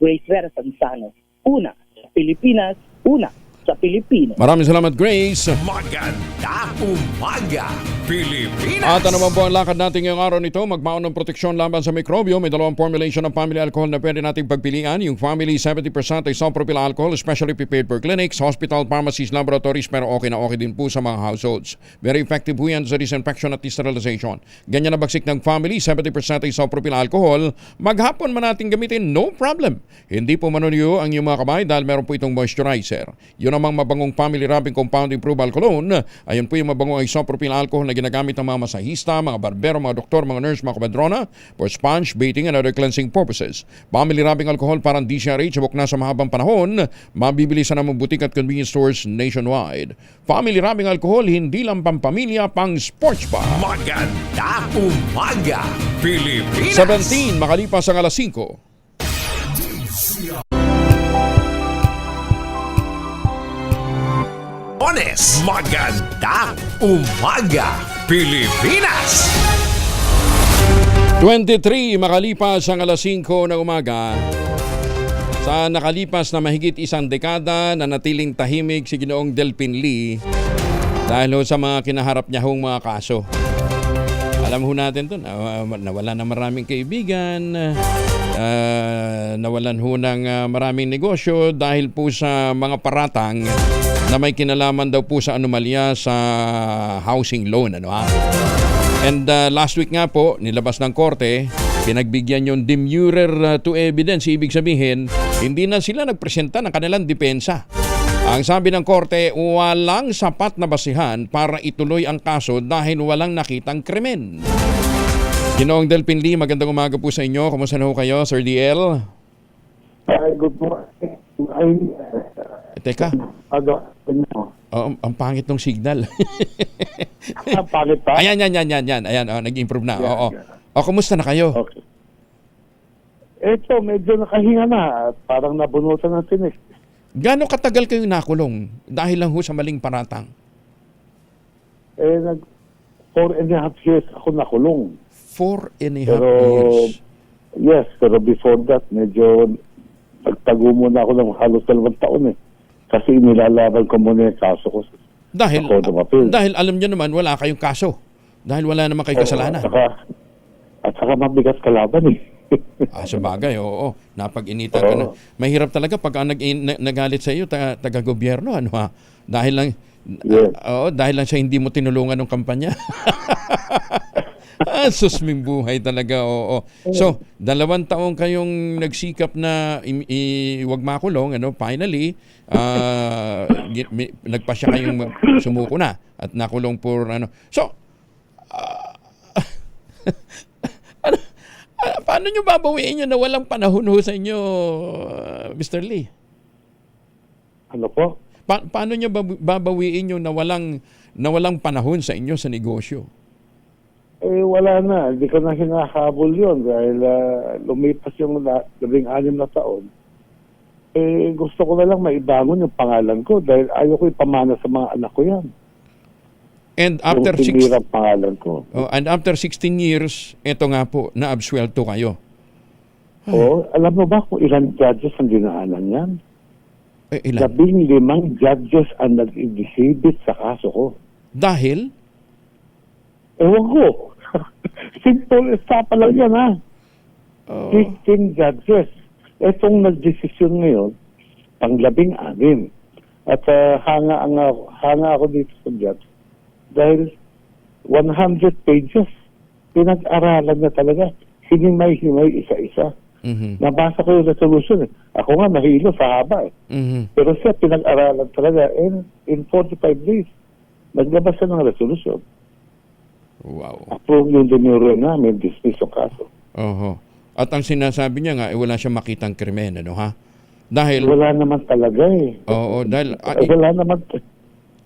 Grace Vera Sanzano. Una sa Pilipinas, una sa Pilipinas. Maraming salamat, Grace. Magandang umaga, Pilipinas! At ano po ang lakad natin ngayong araw nito? Magbaon ng proteksyon laban sa mikrobyo. May dalawang formulation ng family alcohol na pwede nating pagpilian. Yung family 70% isopropyl alcohol, especially prepared for clinics, hospital, pharmacies, laboratories, pero okay na okay din po sa mga households. Very effective po yan sa disinfection at sterilization. Ganyan na bagsik ng family 70% isopropyl alcohol. Maghapon man natin gamitin, no problem. Hindi po manunyo ang iyong mga kamay dahil meron po itong moisturizer. Yun namang mabangong family rubbing compound improved alcohol. Ayun po yung mabangong isopropyl alcohol na ginagamit ng mga masahista, mga barbero, mga doktor, mga nurse, mga kabadrona for sponge, bathing, and other cleansing purposes. Family rubbing alcohol parang DCRH, sabok na sa mahabang panahon, mabibili sa namang butik at convenience stores nationwide. Family rubbing alcohol, hindi lang pampamilya, pang sports pa. Magandang umaga, Pilipinas! 17, makalipas ang alas 5. Magandang umaga, Pilipinas! 23 makalipas ang alas 5 ng umaga. Sa nakalipas na mahigit isang dekada na natiling tahimik si Ginoong Delpin Lee dahil sa mga kinaharap niya hong mga kaso. Alam ho natin to, nawala na maraming kaibigan, nawalan ho ng maraming negosyo dahil po sa mga paratang na may kinalaman daw po sa anomalya sa housing loan. And last week nga po, nilabas ng korte, pinagbigyan yung demurrer to evidence. Ibig sabihin, hindi na sila nagpresenta ng kanilang depensa. Ang sabi ng korte, walang sapat na basihan para ituloy ang kaso dahil walang nakitang krimen. Ginoong Delpin Lee, magandang umaga po sa inyo. Kumusta na ho kayo, Sir DL? Good morning. Teka. Ang pangit ng signal. Ang pangit pa? Ayan. Ayan, nag-improve na. Oo. Kumusta na kayo? Okay. Ito, medyo nakahinga na. Parang nabunutan ng tinik. Gano'ng katagal kayo nakulong dahil lang ho sa maling paratang? 4.5 years ako nakulong. 4.5 years? Yes, pero before that, medyo nagtago muna ako ng halos 2 taon eh. Kasi inilalaban ko muna yung kaso ko. Dahil alam nyo naman, wala kayong kaso. Dahil wala naman kayong kasalanan. At saka mabigat kalaban eh. Sa bagay, oo. Napag-initan ka na. Mahirap talaga pag nagalit sa iyo, taga-gobyerno. Dahil lang, dahil lang siya hindi mo tinulungan ng kampanya. Susming buhay talaga, oo. So, 2 taon kayong nagsikap na wag makulong, finally, nagpasya kayong sumuko na at nakulong por So, paano nyo babawiin yun na walang panahon ho sa inyo, Mr. Lee? Ano po? Paano nyo babawiin yun na walang panahon sa inyo sa negosyo? Wala na. Hindi ko na hinahabol yun dahil lumipas yung 16 na taon. Gusto ko na lang maibangon yung pangalan ko dahil ayaw ko ipamana sa mga anak ko yan. And after pangalan ko. And after 16 years, eto nga po, na-absuelto kayo. Alam mo ba kung ilang judges ang dinaanan yan? Ilan? 15 judges ang nag-exhibit sa kaso ko. Dahil? Ewan ko. Simple estapa lang yan, ha? 15 judges. Itong nagdesisyon ngayon, pang 16. At hanga ako dito sa judge. Dahil 100 pages, pinag-aralan na talaga. Hinimay-himay isa-isa. Nabasa ko yung resolution. Ako nga, nahilo sa haba. Pero siya, pinag-aralan talaga. And in 45 days, naglabas siya ng resolution. Wow. Approve yung dinuro namin, dismiss yung kaso. Oho. At ang sinasabi niya nga, wala siyang makitang krimen, ano ha? Dahil... Wala naman talaga eh. Oo, dahil... wala naman...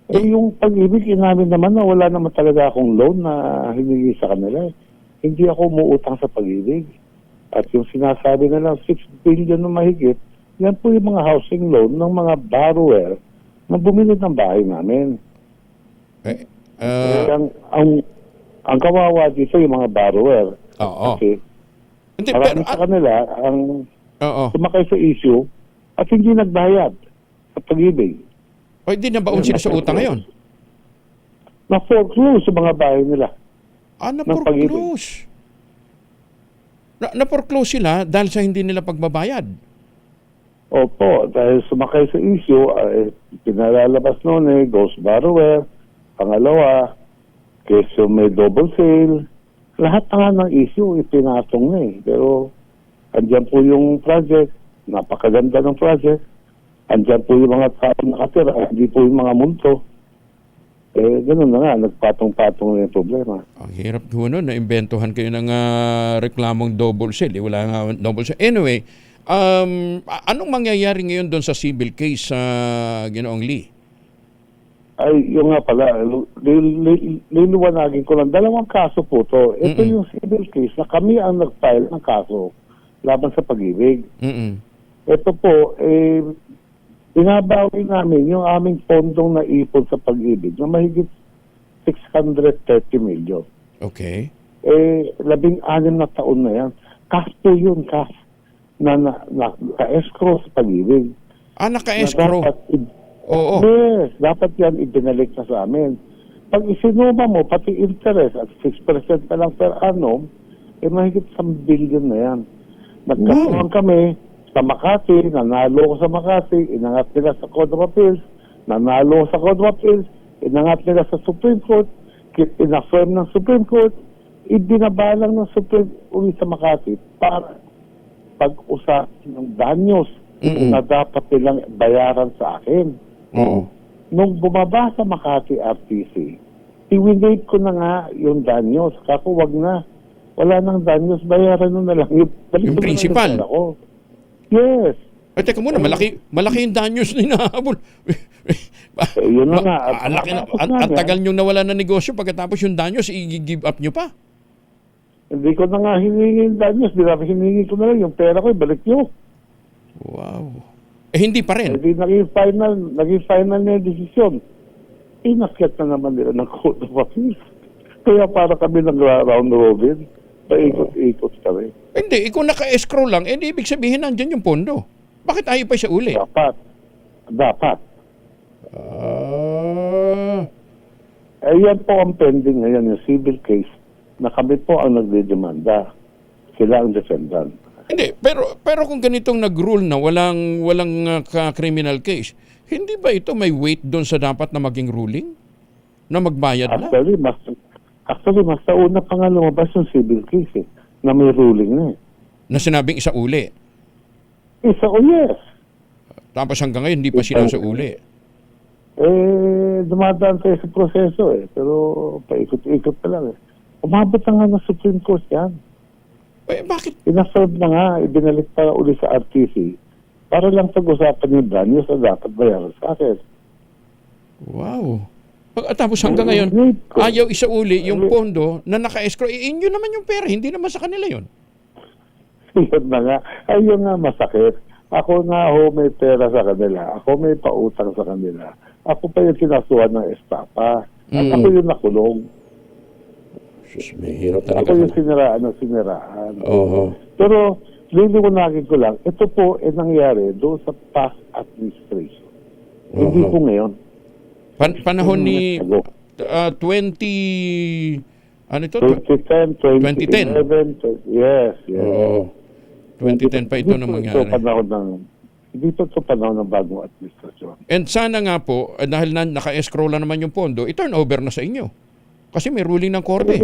yung pag-ibig, inamin naman na wala naman talaga akong loan na hiningi sa kanila. Hindi ako umuutang sa pag-ibig. At yung sinasabi na lang, 6 billion na mahigit, yan po yung mga housing loan ng mga borrower na bumili ng bahay namin. Ang kawawa dito yung mga borrower. Oo. Kasi marami sa kanila ang sumakay sa issue at hindi nagbayad sa pag-ibig. O hindi na baon sila sa utang ngayon? Na-foreclose sa mga bahay nila. Na-foreclose? Na-foreclose sila dahil sa hindi nila pagbabayad? Opo, dahil sumakay sa issue, pinalalabas noon ghost borrower, pangalawa, kesyo may double sale, lahat nga ng issue ipinatong na Pero andyan po yung project, napakaganda ng project, andyan po yung mga tao nakatira, hindi po yung mga multo. Ganun na nga, nagpatong-patong na yung problema. Ang hirap ko nun, naimbentohan kayo ng reklamong double sale. Wala nga double sale. Anyway, anong mangyayari ngayon doon sa civil case sa Ginoong Lee? Ay, yung nga pala, liliwanagin ko lang, 2 kaso po to. Ito yung civil case na kami ang nag-file ng kaso laban sa pag-ibig. Ito po, binabawi namin yung aming pondong naipon sa pag-ibig na mahigit 630 million. Okay. 16 na taon na yan. Cash po yun, cash. Na naka-escrow sa pag-ibig. Naka-escrow? Oo. Yes, dapat yan ibinalik na sa amin. Pag isinuma mo, pati interest at 6% na lang per annum, mahigit 1 billion na yan. Nagkatuan kami sa Makati, nanalo ko sa Makati, inangat nila sa Court of Appeals, nanalo sa Court of Appeals, inangat nila sa Supreme Court, in-affirm ng Supreme Court, ibinabalang ng Supreme uli sa Makati para pag-usap ng danyos na dapat nilang bayaran sa akin. Nung bumaba sa Makati RTC, i-waive ko na nga yung danyos. Kako, wag na. Wala nang danyos, bayaran na lang. Yung principal? Yes. Teka muna, malaki yung danyos na hinahabol. Yun na nga. Ang tagal nyo nawala na negosyo pagkatapos yung danyos, i-give up nyo pa? Hindi ko na nga hiningi yung danyos. Hiningi ko na lang yung pera ko, ibalik nyo. Wow. Hindi pa rin? Naging final na yung desisyon. Inakyat na naman nila ng Court of Appeals. Kaya para kami nag-round robin, paikot-ikot kami. Hindi, kung naka-escrow lang, ibig sabihin nandyan yung pondo. Bakit ayaw pa siya uli? Dapat. Yan po ang pending ngayon, yung civil case, na kami po ang nagdedemanda. Sila ang defendant. Hindi, pero kung ganitong nag-rule na walang criminal case, hindi ba ito may weight doon sa dapat na maging ruling? Na magbayad na? Actually, mas nauna pa nga lumabas yung civil case na may ruling na Na sinabing isa uli? Yes. Tapos hanggang ngayon, hindi pa sila sa uli? Dumadaan tayo sa proseso pero paikot-ikot pa lang Umabot na nga ng Supreme Court yan. Bakit? Inaserve na nga, ibinalik pa uli sa RTC para lang pag-usapan yung danyos na dapat bayaran sa akin. Wow. Tapos hanggang ngayon, ayaw isa uli yung pondo na naka-escrow. Inyo naman yung pera, hindi naman sa kanila yun. Yun na nga. Ayun nga masakit. Ako nga may pera sa kanila. Ako may pautang sa kanila. Ako pa yung sinasuhan ng estapa. At ako yung nakulong. May hirap talaga. Ako yung siniraan ng siniraan. Oo. Pero liliwanagin ko lang, ito po ay nangyari doon sa past administration. Hindi po ngayon. Panahon ni 2010, 2011, yes. Oo. 2010 pa ito na mangyari. Dito ito panahon ng bagong administrasyon. And sana nga po, dahil naka-escrow lang naman yung pondo, i-turn over na sa inyo. Kasi may ruling ng korte.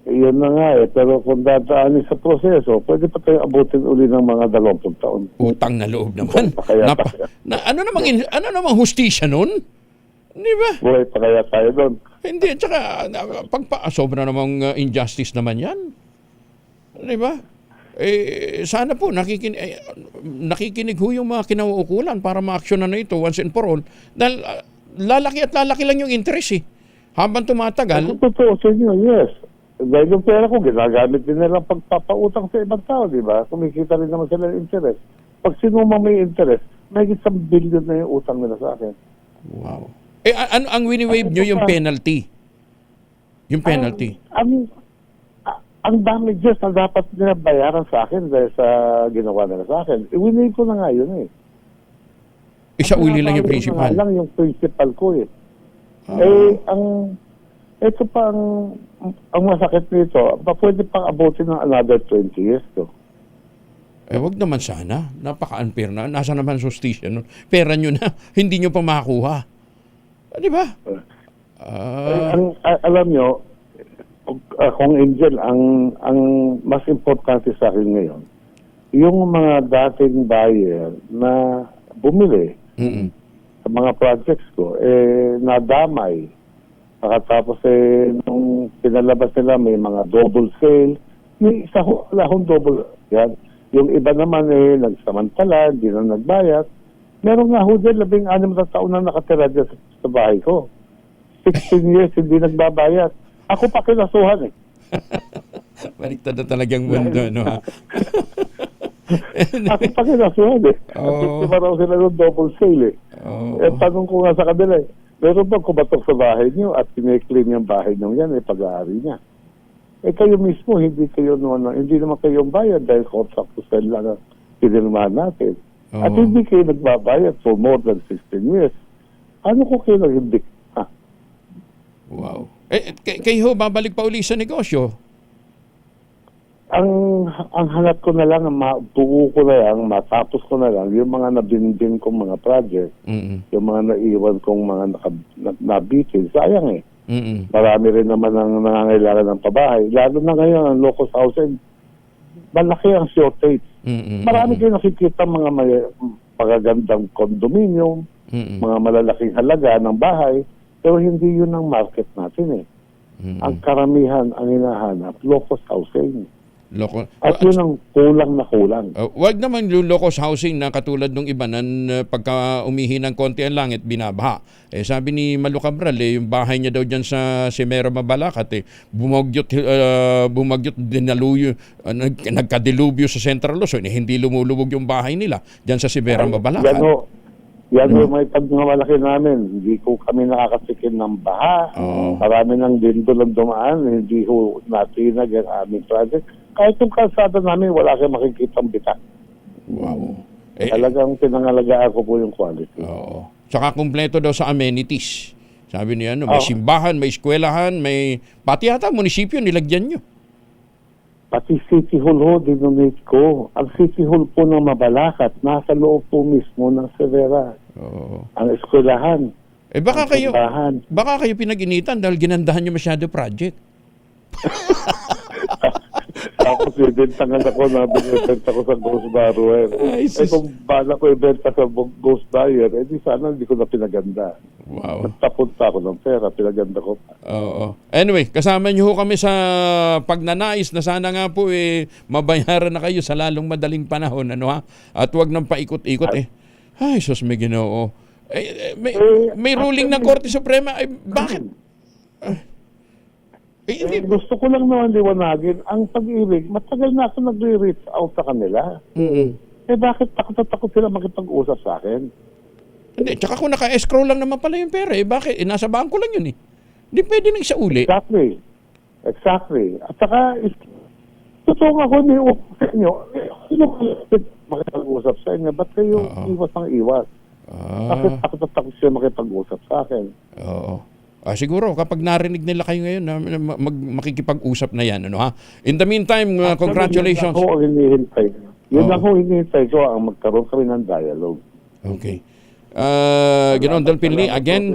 Yun na nga pero kung dadaanin sa proseso, pwede pa tayo abutin uli ng mga 20 taon. Utang na loob naman. Ano namang hustisya nun? Di ba? Buhay pa kaya tayo doon. Hindi, tsaka sobra namang injustice naman yan. Di ba? Sana po nakikinig ho yung mga kinauukulan para ma-actionan na ito once and for all. Dahil lalaki at lalaki lang yung interest eh. Habang tumatagal. Totoo sa inyo, yes. Dahil yung pera ko, ginagamit din nila pagpapautang sa ibang tao, di ba? Kumikita rin naman sila ng interest. Pag sinumang may interest, may isang billion na yung utang nila sa akin. Wow. Ano ang wini-waive nyo yung penalty? Yung penalty? Ang damages na dapat nila bayaran sa akin dahil sa ginawa nila sa akin. Iwinay ko na nga yun eh. Isa uli lang yung principal. Lang yung principal ko eh. Ito pa ang masakit nito, pwede pang abutin ng another 20 years to. Wag naman sana. Napaka-unfair na. Nasa naman justisya nun. Pera nyo na, hindi nyo pa makakuha. Di ba? Alam nyo, kung Angel, ang mas importante sa akin ngayon, yung mga dating buyer na bumili sa mga projects ko, nadamay. Tapos nung pinalabas nila, may mga double sale. May isa lahong double. Yan. Yung iba naman nagsamantala, hindi na nagbayad. Meron nga ho dyan, 16 na taon na nakatira dyan sa bahay ko. 16 years, hindi nagbabayad. Ako pa kinasuhan eh. Baliktad na talagang mundo, no ha? Ako pa kinasuhan eh. At biktima raw sila ng double sale eh. Tanong ko nga sa kanila eh, meron bang kumatok sa bahay niyo at kine-claim yung bahay niyo yan, pag-aari niya. Kayo mismo, hindi naman kayo bayad dahil contract to sell lang ang pinirmahan natin. At hindi kayo nagbabayad for more than 16 years. Ano ko kayo nag-hindik? Wow. Kayo babalik pa uli sa negosyo? Ang hanap ko na lang, buo ko na lang, matapos ko na lang, yung mga nabindin kong mga project, yung mga naiwan kong mga nabitin, sayang eh. Marami rin naman ang nangangailangan ng pabahay. Lalo na ngayon, ang locus housing, malaki ang shortage. Marami kayo nakikita mga magagandang condominium, mga malalaking halaga ng bahay, pero hindi yun ang market natin eh. Ang karamihan ang hinahanap, locus housing. At yun ang kulang na kulang. Wag naman yung locus housing na katulad ng iba na pagka umihi ng konti ang langit, binabaha. Sabi ni Malu Cabral, yung bahay niya daw dyan sa Semera Mabalacat, bumagyot, dinaluyo, nagkadilubyo sa Central Luzon, hindi lumulubog yung bahay nila dyan sa Semera Mabalacat. Yan yung may pagmamalaki namin. Hindi ko kami nakakasikin ng baha. Marami ng dindol ang dumaan. Hindi ho natinag ang aming project. Kahit yung kalsada namin, wala kayong makikitang bitak. Wow. Talagang pinangalagaan ko po yung quality. Oo. Saka kumpleto daw sa amenities. Sabi niya, may simbahan, may eskwelahan, may pati yata munisipyo nilagyan nyo. Pati City Hall ho, dinonate ko. Ang City Hall po ng Mabalacat, nasa loob po mismo ng Severa. Ang eskwelahan. Baka kayo pinag-initan dahil ginandahan nyo masyado project. Tapos ibenta ako na binibenta ko sa Ghost Buyer. Kung bala ko ibenta sa Ghost Buyer, di sana hindi ko na pinaganda. Wow. Nagtapunta ako ng pera, pinaganda ko. Anyway, kasama niyo ho kami sa pagnanais na sana nga po mabayaran na kayo sa lalong madaling panahon. At wag nang paikot-ikot Ay, sus, may Ginoo. May ruling ng Korte Suprema. Bakit? Gusto ko lang naman liwanagin, ang pag-ibig, matagal na ako nag-reach out sa kanila. Bakit takot sila makipag-usap sa akin? Hindi, tsaka kung naka-escrow lang naman pala yung pera, bakit? Nasa bangko lang yun Hindi pwede nang isa uli. Exactly. At saka, Totoo nga ako, may upo sa inyo. Sino makipag-usap sa inyo? Ba't kayo iwas ang iwas? Bakit takot siya makipag-usap sa akin? Oo. Siguro kapag narinig nila kayo ngayon na makikipag-usap na yan, ano ha? In the meantime, congratulations. Yun lang ho ang hinihintay. Yun lang ho hinihintay ko ang magkaroon kami ng dialogue. Okay. Ginoong Delphin Lee, again,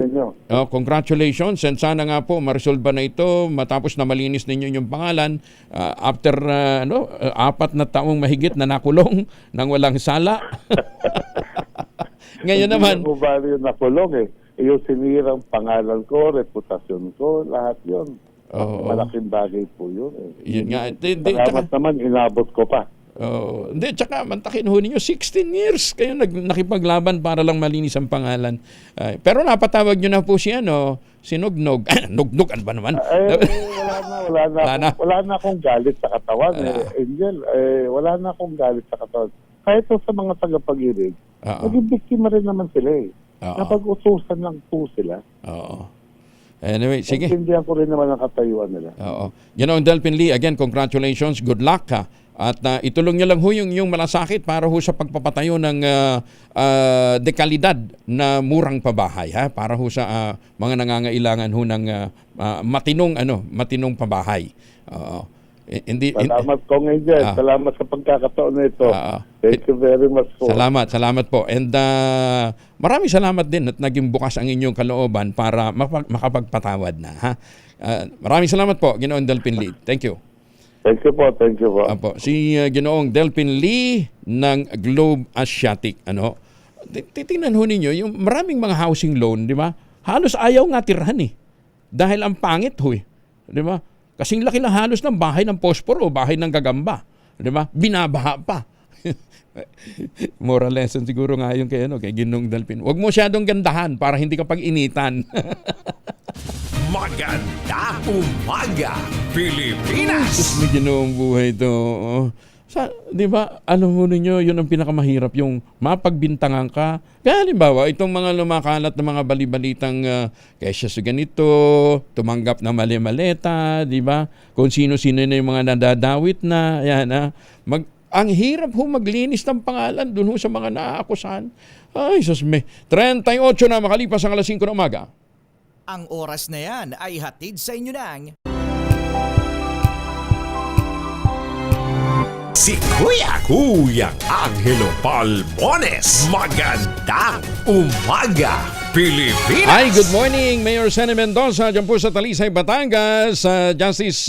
congratulations, and sana nga po ma-resolve na ito matapos na malinis ninyo yung pangalan after 4 na taong mahigit na nakulong nang walang sala. Ngayon naman. Hindi ko ba yung nakulong yung sinirang pangalan ko, reputasyon ko, lahat yun. Malaking bagay po yun. Yun nga. Salamat naman, inabot ko pa. Hindi, tsaka mantakin ho ninyo, 16 years kayo nakipaglaban para lang malinis ang pangalan. Pero napatawag nyo na po si Nugnog. Nugnog, ano ba naman? Wala na akong galit sa katawan. Angel, wala na akong galit sa katawan. Kahit sa mga tagapag-irig, naging biktima rin naman sila Napag-utusan lang po sila. Anyway, sige. Intindihan ko rin naman ang katayuan nila. Ginoong Delphin Lee, again, congratulations. Good luck ka. At itulong nyo lang ho yung malasakit para ho sa pagpapatayo ng dekalidad na murang pabahay. Para ho sa mga nangangailangan ho ng matinong pabahay. Salamat ko ngayon. Salamat sa pagkakataon na ito. Thank you very much po. Salamat po. And maraming salamat din at naging bukas ang inyong kalooban para makapagpatawad na. Maraming salamat po, Ginoong Delphin Lee. Thank you. Thank you po. Si Ginoong Delphin Lee ng Globe Asiatic. Titingnan ho ninyo, yung maraming mga housing loan, di ba? Halos ayaw nga tirahan dahil ang pangit ho di ba? Kasing laki lang halos ng bahay ng posporo o bahay ng gagamba. Di ba? Binabaha pa. Moral lesson siguro nga yung kay Ginoong Delphin. Huwag mo siyadong gandahan para hindi ka pag-initan. Magandang umaga, Pilipinas! May ginoong buhay ito. Di ba, alam mo ninyo, yun ang pinakamahirap, yung mapagbintangan ka. Kaya halimbawa, itong mga lumakalat na mga balibalitang kesya sa ganito, tumanggap na mali-maleta, di ba? Kung sino-sino na yung mga nadadawit na, yan ang hirap maglinis ng pangalan dun sa mga naaakusahan. Ay, sasme. 38 na makalipas ang 5:00 ng umaga. Ang oras na yan ay hatid sa inyo ng Si Kuya Angelo Palmones. Magandang umaga, Pilipinas! Hi, good morning, Mayor Sene Mendoza, dyan po sa Talisay, Batangas. Justice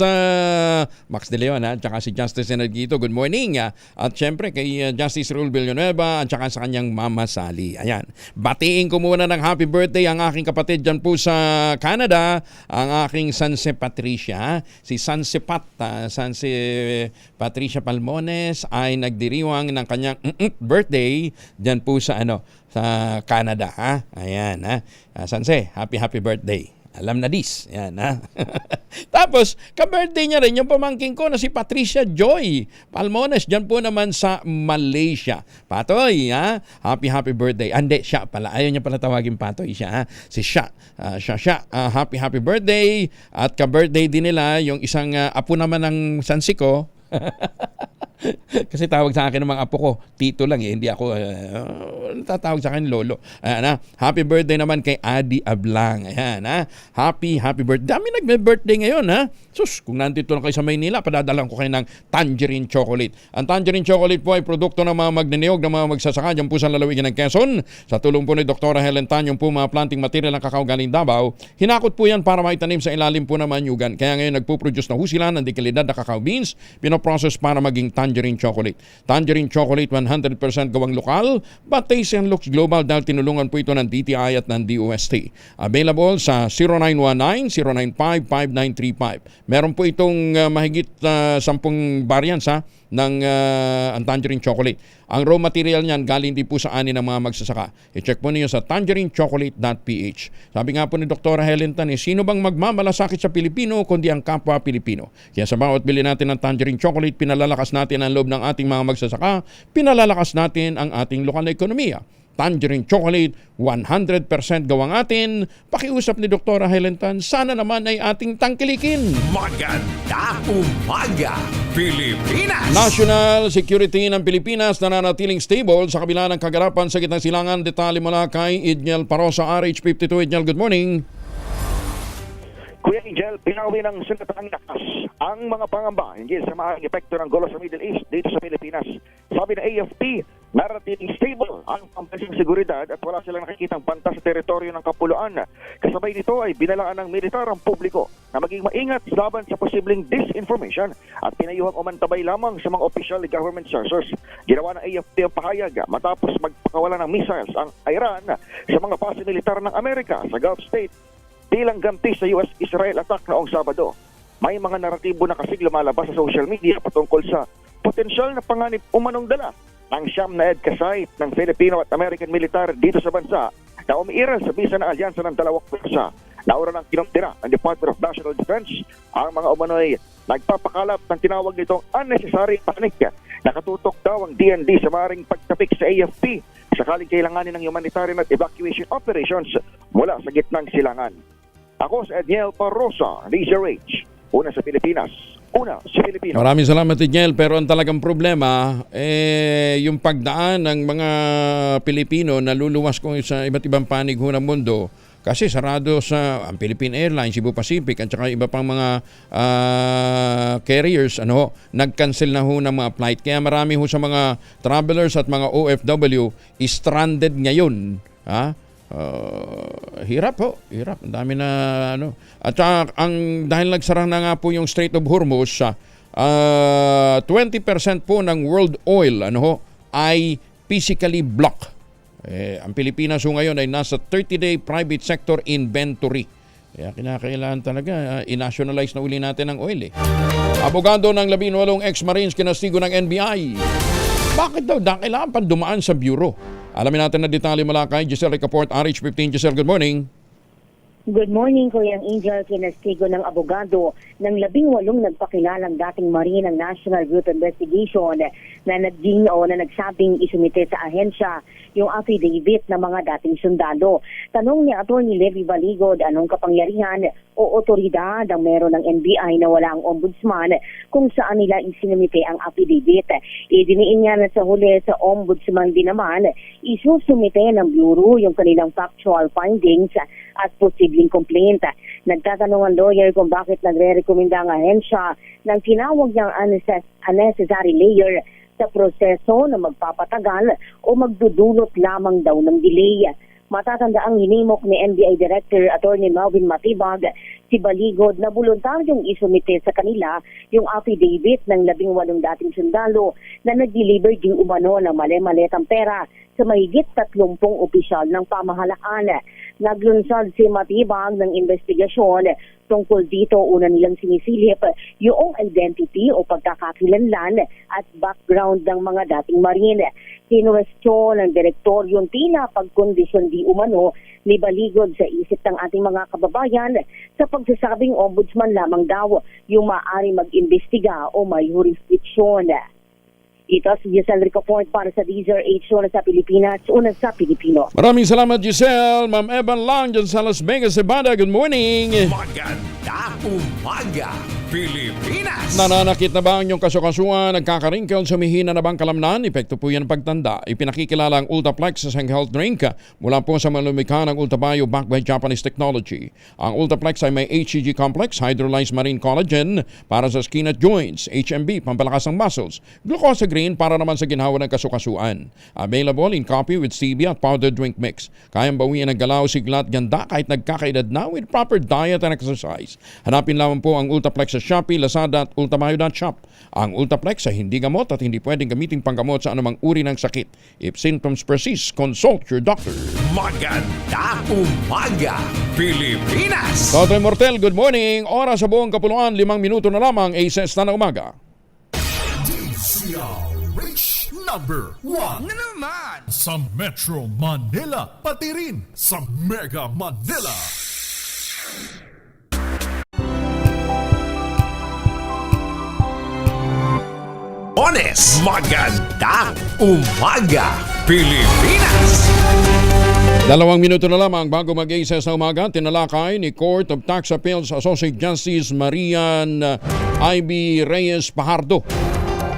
Max De Leon, at saka si Justice Enriquito, good morning. At syempre kay Justice Raul Villanueva, at saka sa kanyang Mama Sally. Ayan, batiin ko muna ng happy birthday ang aking kapatid dyan po sa Canada, ang aking Sanse Patricia. Si Sanse Patricia Palmones ay nagdiriwang ng kanyang birthday dyan po sa sa Canada, Ayan, Sanse, happy birthday. Alam na dis. Ayan, Tapos, ka-birthday niya rin yung pamangkin ko na si Patricia Joy Palmones, dyan po naman sa Malaysia. Patoy, happy birthday. Hindi, siya pala. Ayaw niya pala tawagin Patoy siya, Si Sha. Happy birthday. At ka-birthday din nila yung isang apo naman ng Sansi ko. Kasi tawag sa akin ng mga apo ko, tito lang hindi ako tatawag sa akin lolo. Ayan, happy birthday naman kay Adi Ablang. Ayan, happy birthday. Dami nagbe-birthday ngayon, Sus, kung nandito lang kayo sa Maynila, padadalang ko kayo ng tangerine chocolate. Ang tangerine chocolate po ay produkto ng mga magniniyog ng mga magsasaka dyan po sa lalawigan ng Quezon. Sa tulong po ni Dr. Helen Tan, yung po mga planting material ng kakao galing Davao, hinakot po yan para maitanim sa ilalim po ng manyugan. Kaya ngayon nagpo-produce na sila ng dekalidad na kakao beans, pinoprocess para maging tangerine chocolate. Tangerine chocolate 100% gawang lokal, but taste and looks global dahil tinulungan po ito ng DTI at ng DOST. Available sa 0919-095-5935. Meron po itong mahigit 10 variants ng ang tangerine chocolate. Ang raw material niyan galing din po sa ani ng mga magsasaka. I-check po niyo sa tangerinechocolate.ph. Sabi nga po ni Dr. Helen Tan, sino bang magmamalasakit sa Pilipino kundi ang kapwa Pilipino? Kaya sa bawat bili natin ng tangerine chocolate, pinalalakas natin ang loob ng ating mga magsasaka, pinalalakas natin ang ating lokal na ekonomiya. tangerine chocolate, 100% gawang atin. Pakiusap ni Dr. Helen Tan, sana naman ay ating tangkilikin. Magandang umaga, Pilipinas! National Security ng Pilipinas nananatiling stable sa kabila ng kaganapan sa gitnang silangan. Detalye mula kay Idniel Parosa, RH52. Idniel, good morning. Kuya Angel, pinawi ng Senatang Lakas ang mga pangamba hinggil sa maaaring epekto ng gulo sa Middle East dito sa Pilipinas. Sabi ng AFP, naratiling stable ang pambansang seguridad at wala silang nakikitang banta sa teritoryo ng Kapuluan. Kasabay nito ay binalaan ng militar ang publiko na maging maingat laban sa posibleng disinformation at pinayuhang umantabay lamang sa mga official government sources. Ginawa ng AFP ang pahayag matapos magpakawala ng missiles ang Iran sa mga base militar ng Amerika sa Gulf State bilang ganti sa US-Israel attack noong Sabado. May mga naratibo na kasing lumalabas sa social media patungkol sa potensyal na panganib umanong dala ng siyam na EDCA site ng Filipino at American militar dito sa bansa na umiiral sa bisa ng alyansa ng dalawang bansa. Naura ng kinumpira ng Department of National Defense ang mga umano'y nagpapakalap ng tinawag nitong unnecessary panic. Nakatutok daw ang DND sa maaaring pagtapik sa AFP sakaling kailanganin ng humanitarian at evacuation operations mula sa gitnang silangan. Ako sa Edniel Parosa, DZRH. Una sa Pilipinas, una sa Pilipinas. Maraming salamat, Idniel. Pero ang talagang problema, yung pagdaan ng mga Pilipino na luluwas ko sa iba't ibang panig ho ng mundo. Kasi sarado sa ang Philippine Airlines, Cebu Pacific at saka iba pang mga carriers, nag-cancel na ho ng mga flight. Kaya marami ho sa mga travelers at mga OFW stranded ngayon. Hirap ho, hirap. Ang dami na At dahil nagsara na nga po yung Strait of Hormuz, 20% po ng world oil ay physically blocked. Ang Pilipinas ho ngayon ay nasa 30-day private sector inventory. Kaya kinakailangan talaga i-nationalize na uli natin ang oil. Abogado ng 18 ex-Marines kinastigo ng NBI. Bakit daw? Kailangan pang dumaan sa bureau. Alamin natin na detalye mula kay Giselle Ricaport, RH15. Giselle, good morning. Good morning, Kuya Angel. Kinastigo ng abogado ng 18 nagpakilalang dating Marine ng National Group Investigation na nagsabing isumite sa ahensya yung affidavit ng mga dating sundalo. Tanong ni Atty. Levy Baligod, anong kapangyarihan o otoridad ang meron ng NBI na wala ang ombudsman kung saan nila isinumite ang affidavit. Idiniin niya na sa huli sa ombudsman din naman, isusumite ng bureau yung kanilang factual findings at posibleng complaint. Nagtatanong ang lawyer kung bakit nagre-rekomenda ang ahensya ng tinawag niyang unnecessary layer sa proseso na magpapatagal o magdudulot lamang daw ng delay. Matatanda ang hinimok ni NBI Director Atty. Melvin Matibag si Baligod na voluntaryong isumite sa kanila yung affidavit ng 18 dating sundalo na nag-deliver di umano ng mali-maletang pera sa mahigit 30 opisyal ng pamahalaan. Naglunsad si Matibag ng investigasyon tungkol dito. Una nilang sinisilip yung identity o pagkakakilanlan at background ng mga dating Marine. Kinuwestiyon ng direktor yung tila pagkondisyon di umano ni Baligod sa isip ng ating mga kababayan sa pagsasabing ombudsman lamang daw yung maaari mag-imbestiga o may jurisdiksyon. Ito si Giselle Ricaport para sa DZRH, una sa Pilipinas, una sa Pilipino. Maraming salamat, Giselle. Ma'am Evan Lang dyan sa Las Vegas, Nevada. Good morning. Magandang umaga, Pilipinas! Nananakit na ba ang inyong kasukasuan? Nagkakaringkol, sumihina na bang kalamnan? Epekto po yan ng pagtanda. Ipinakikilala ang Ultaplex sa health drink mula po sa malumikha ng Ultabio backed by Japanese technology. Ang Ultaplex ay may HCG complex, hydrolyzed marine collagen para sa skin at joints, HMB, pampalakas ng muscles, glucosa green para naman sa ginhawa ng kasukasuan. Available in coffee with stevia at powdered drink mix. Kayang bawian ng galaw, sigla at ganda kahit nagkakaedad na with proper diet and exercise. Hanapin lamang po ang Ultaplex sa Shopee, Lazada at Ultamayo.shop. Ang Ultaplex ay hindi gamot at hindi pwedeng gamitin panggamot sa anumang uri ng sakit. If symptoms persist, consult your doctor. Magandang umaga, Pilipinas! Dr. Mortel, good morning. Oras sa buong Kapuluan, 5 minuto na lamang, 6 na umaga. DZRH number 1 na naman sa Metro Manila, pati rin sa Mega Manila. Honest, magandang umaga, Pilipinas. 2 minuto na lamang bago mag-access na umaga, tinalakay ni Court of Tax Appeals Associate Justice Marian Ivy Reyes Pajardo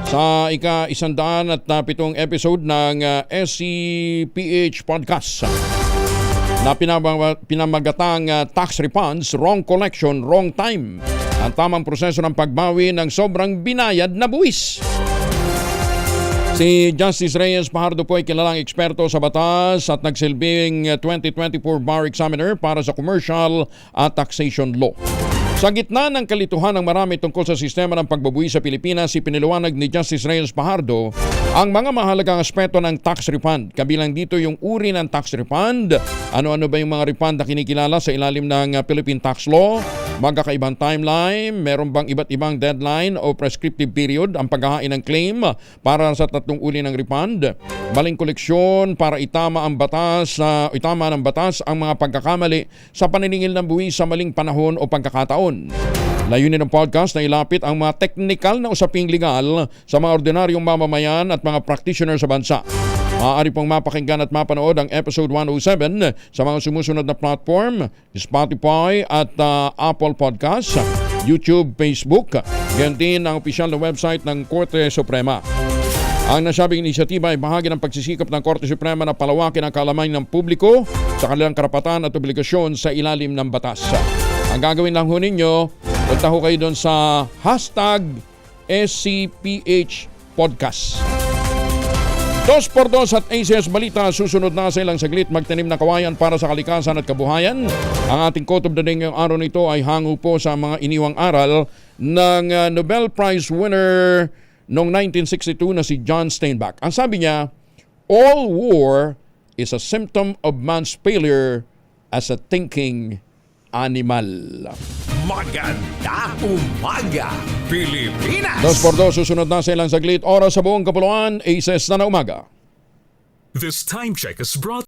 sa ika-107 episode ng SCPH Podcast na pinamagatang tax refunds, wrong collection, wrong time. Ang tamang proseso ng pagbawi ng sobrang binayad na buwis. Si Justice Reyes Pajardo po ay kilalang eksperto sa batas at nagsilbing 2024 bar examiner para sa commercial at taxation law. Sa gitna ng kalituhan ng marami tungkol sa sistema ng pagbabuhi sa Pilipinas, ipiniliwanag ni Justice Reyes Pajardo ang mga mahalagang aspeto ng tax refund. Kabilang dito yung uri ng tax refund, ano-ano ba yung mga refund na kinikilala sa ilalim ng Philippine tax law, magkakaibang timeline, meron bang iba't ibang deadline o prescriptive period ang paghahain ng claim para sa tatlong uri ng refund, maling koleksyon para itama ng batas ang mga pagkakamali sa paniningil ng buwis sa maling panahon o pagkakataon. Layunin ng podcast na ilapit ang mga technical na usaping legal sa mga ordinaryong mamamayan at mga practitioner sa bansa. Maaari pong mapakinggan at mapanood ang episode 107 sa mga sumusunod na platform, Spotify at Apple Podcasts, YouTube, Facebook, ganyan din ang opisyal na website ng Korte Suprema. Ang nasabing inisyatiba ay bahagi ng pagsisikap ng Korte Suprema na palawakin ang kaalaman ng publiko sa kanilang karapatan at obligasyon sa ilalim ng batas. Ang gagawin lang ho ninyo, punta ho kayo doon sa #SCPH Podcast. 2x2 at ACS Balita, susunod na sa ilang saglit magtanim ng kawayan para sa kalikasan at kabuhayan. Ang ating quote of the day ngayong araw nito ay hango po sa mga iniwang aral ng Nobel Prize winner noong 1962 na si John Steinbeck. Ang sabi niya, all war is a symptom of man's failure as a thinking animal. Maganda umaga, Pilipinas. 2x2, susunod na sa ilang saglit. Oras sa buong kapuluan, ACS na umaga. This time check is brought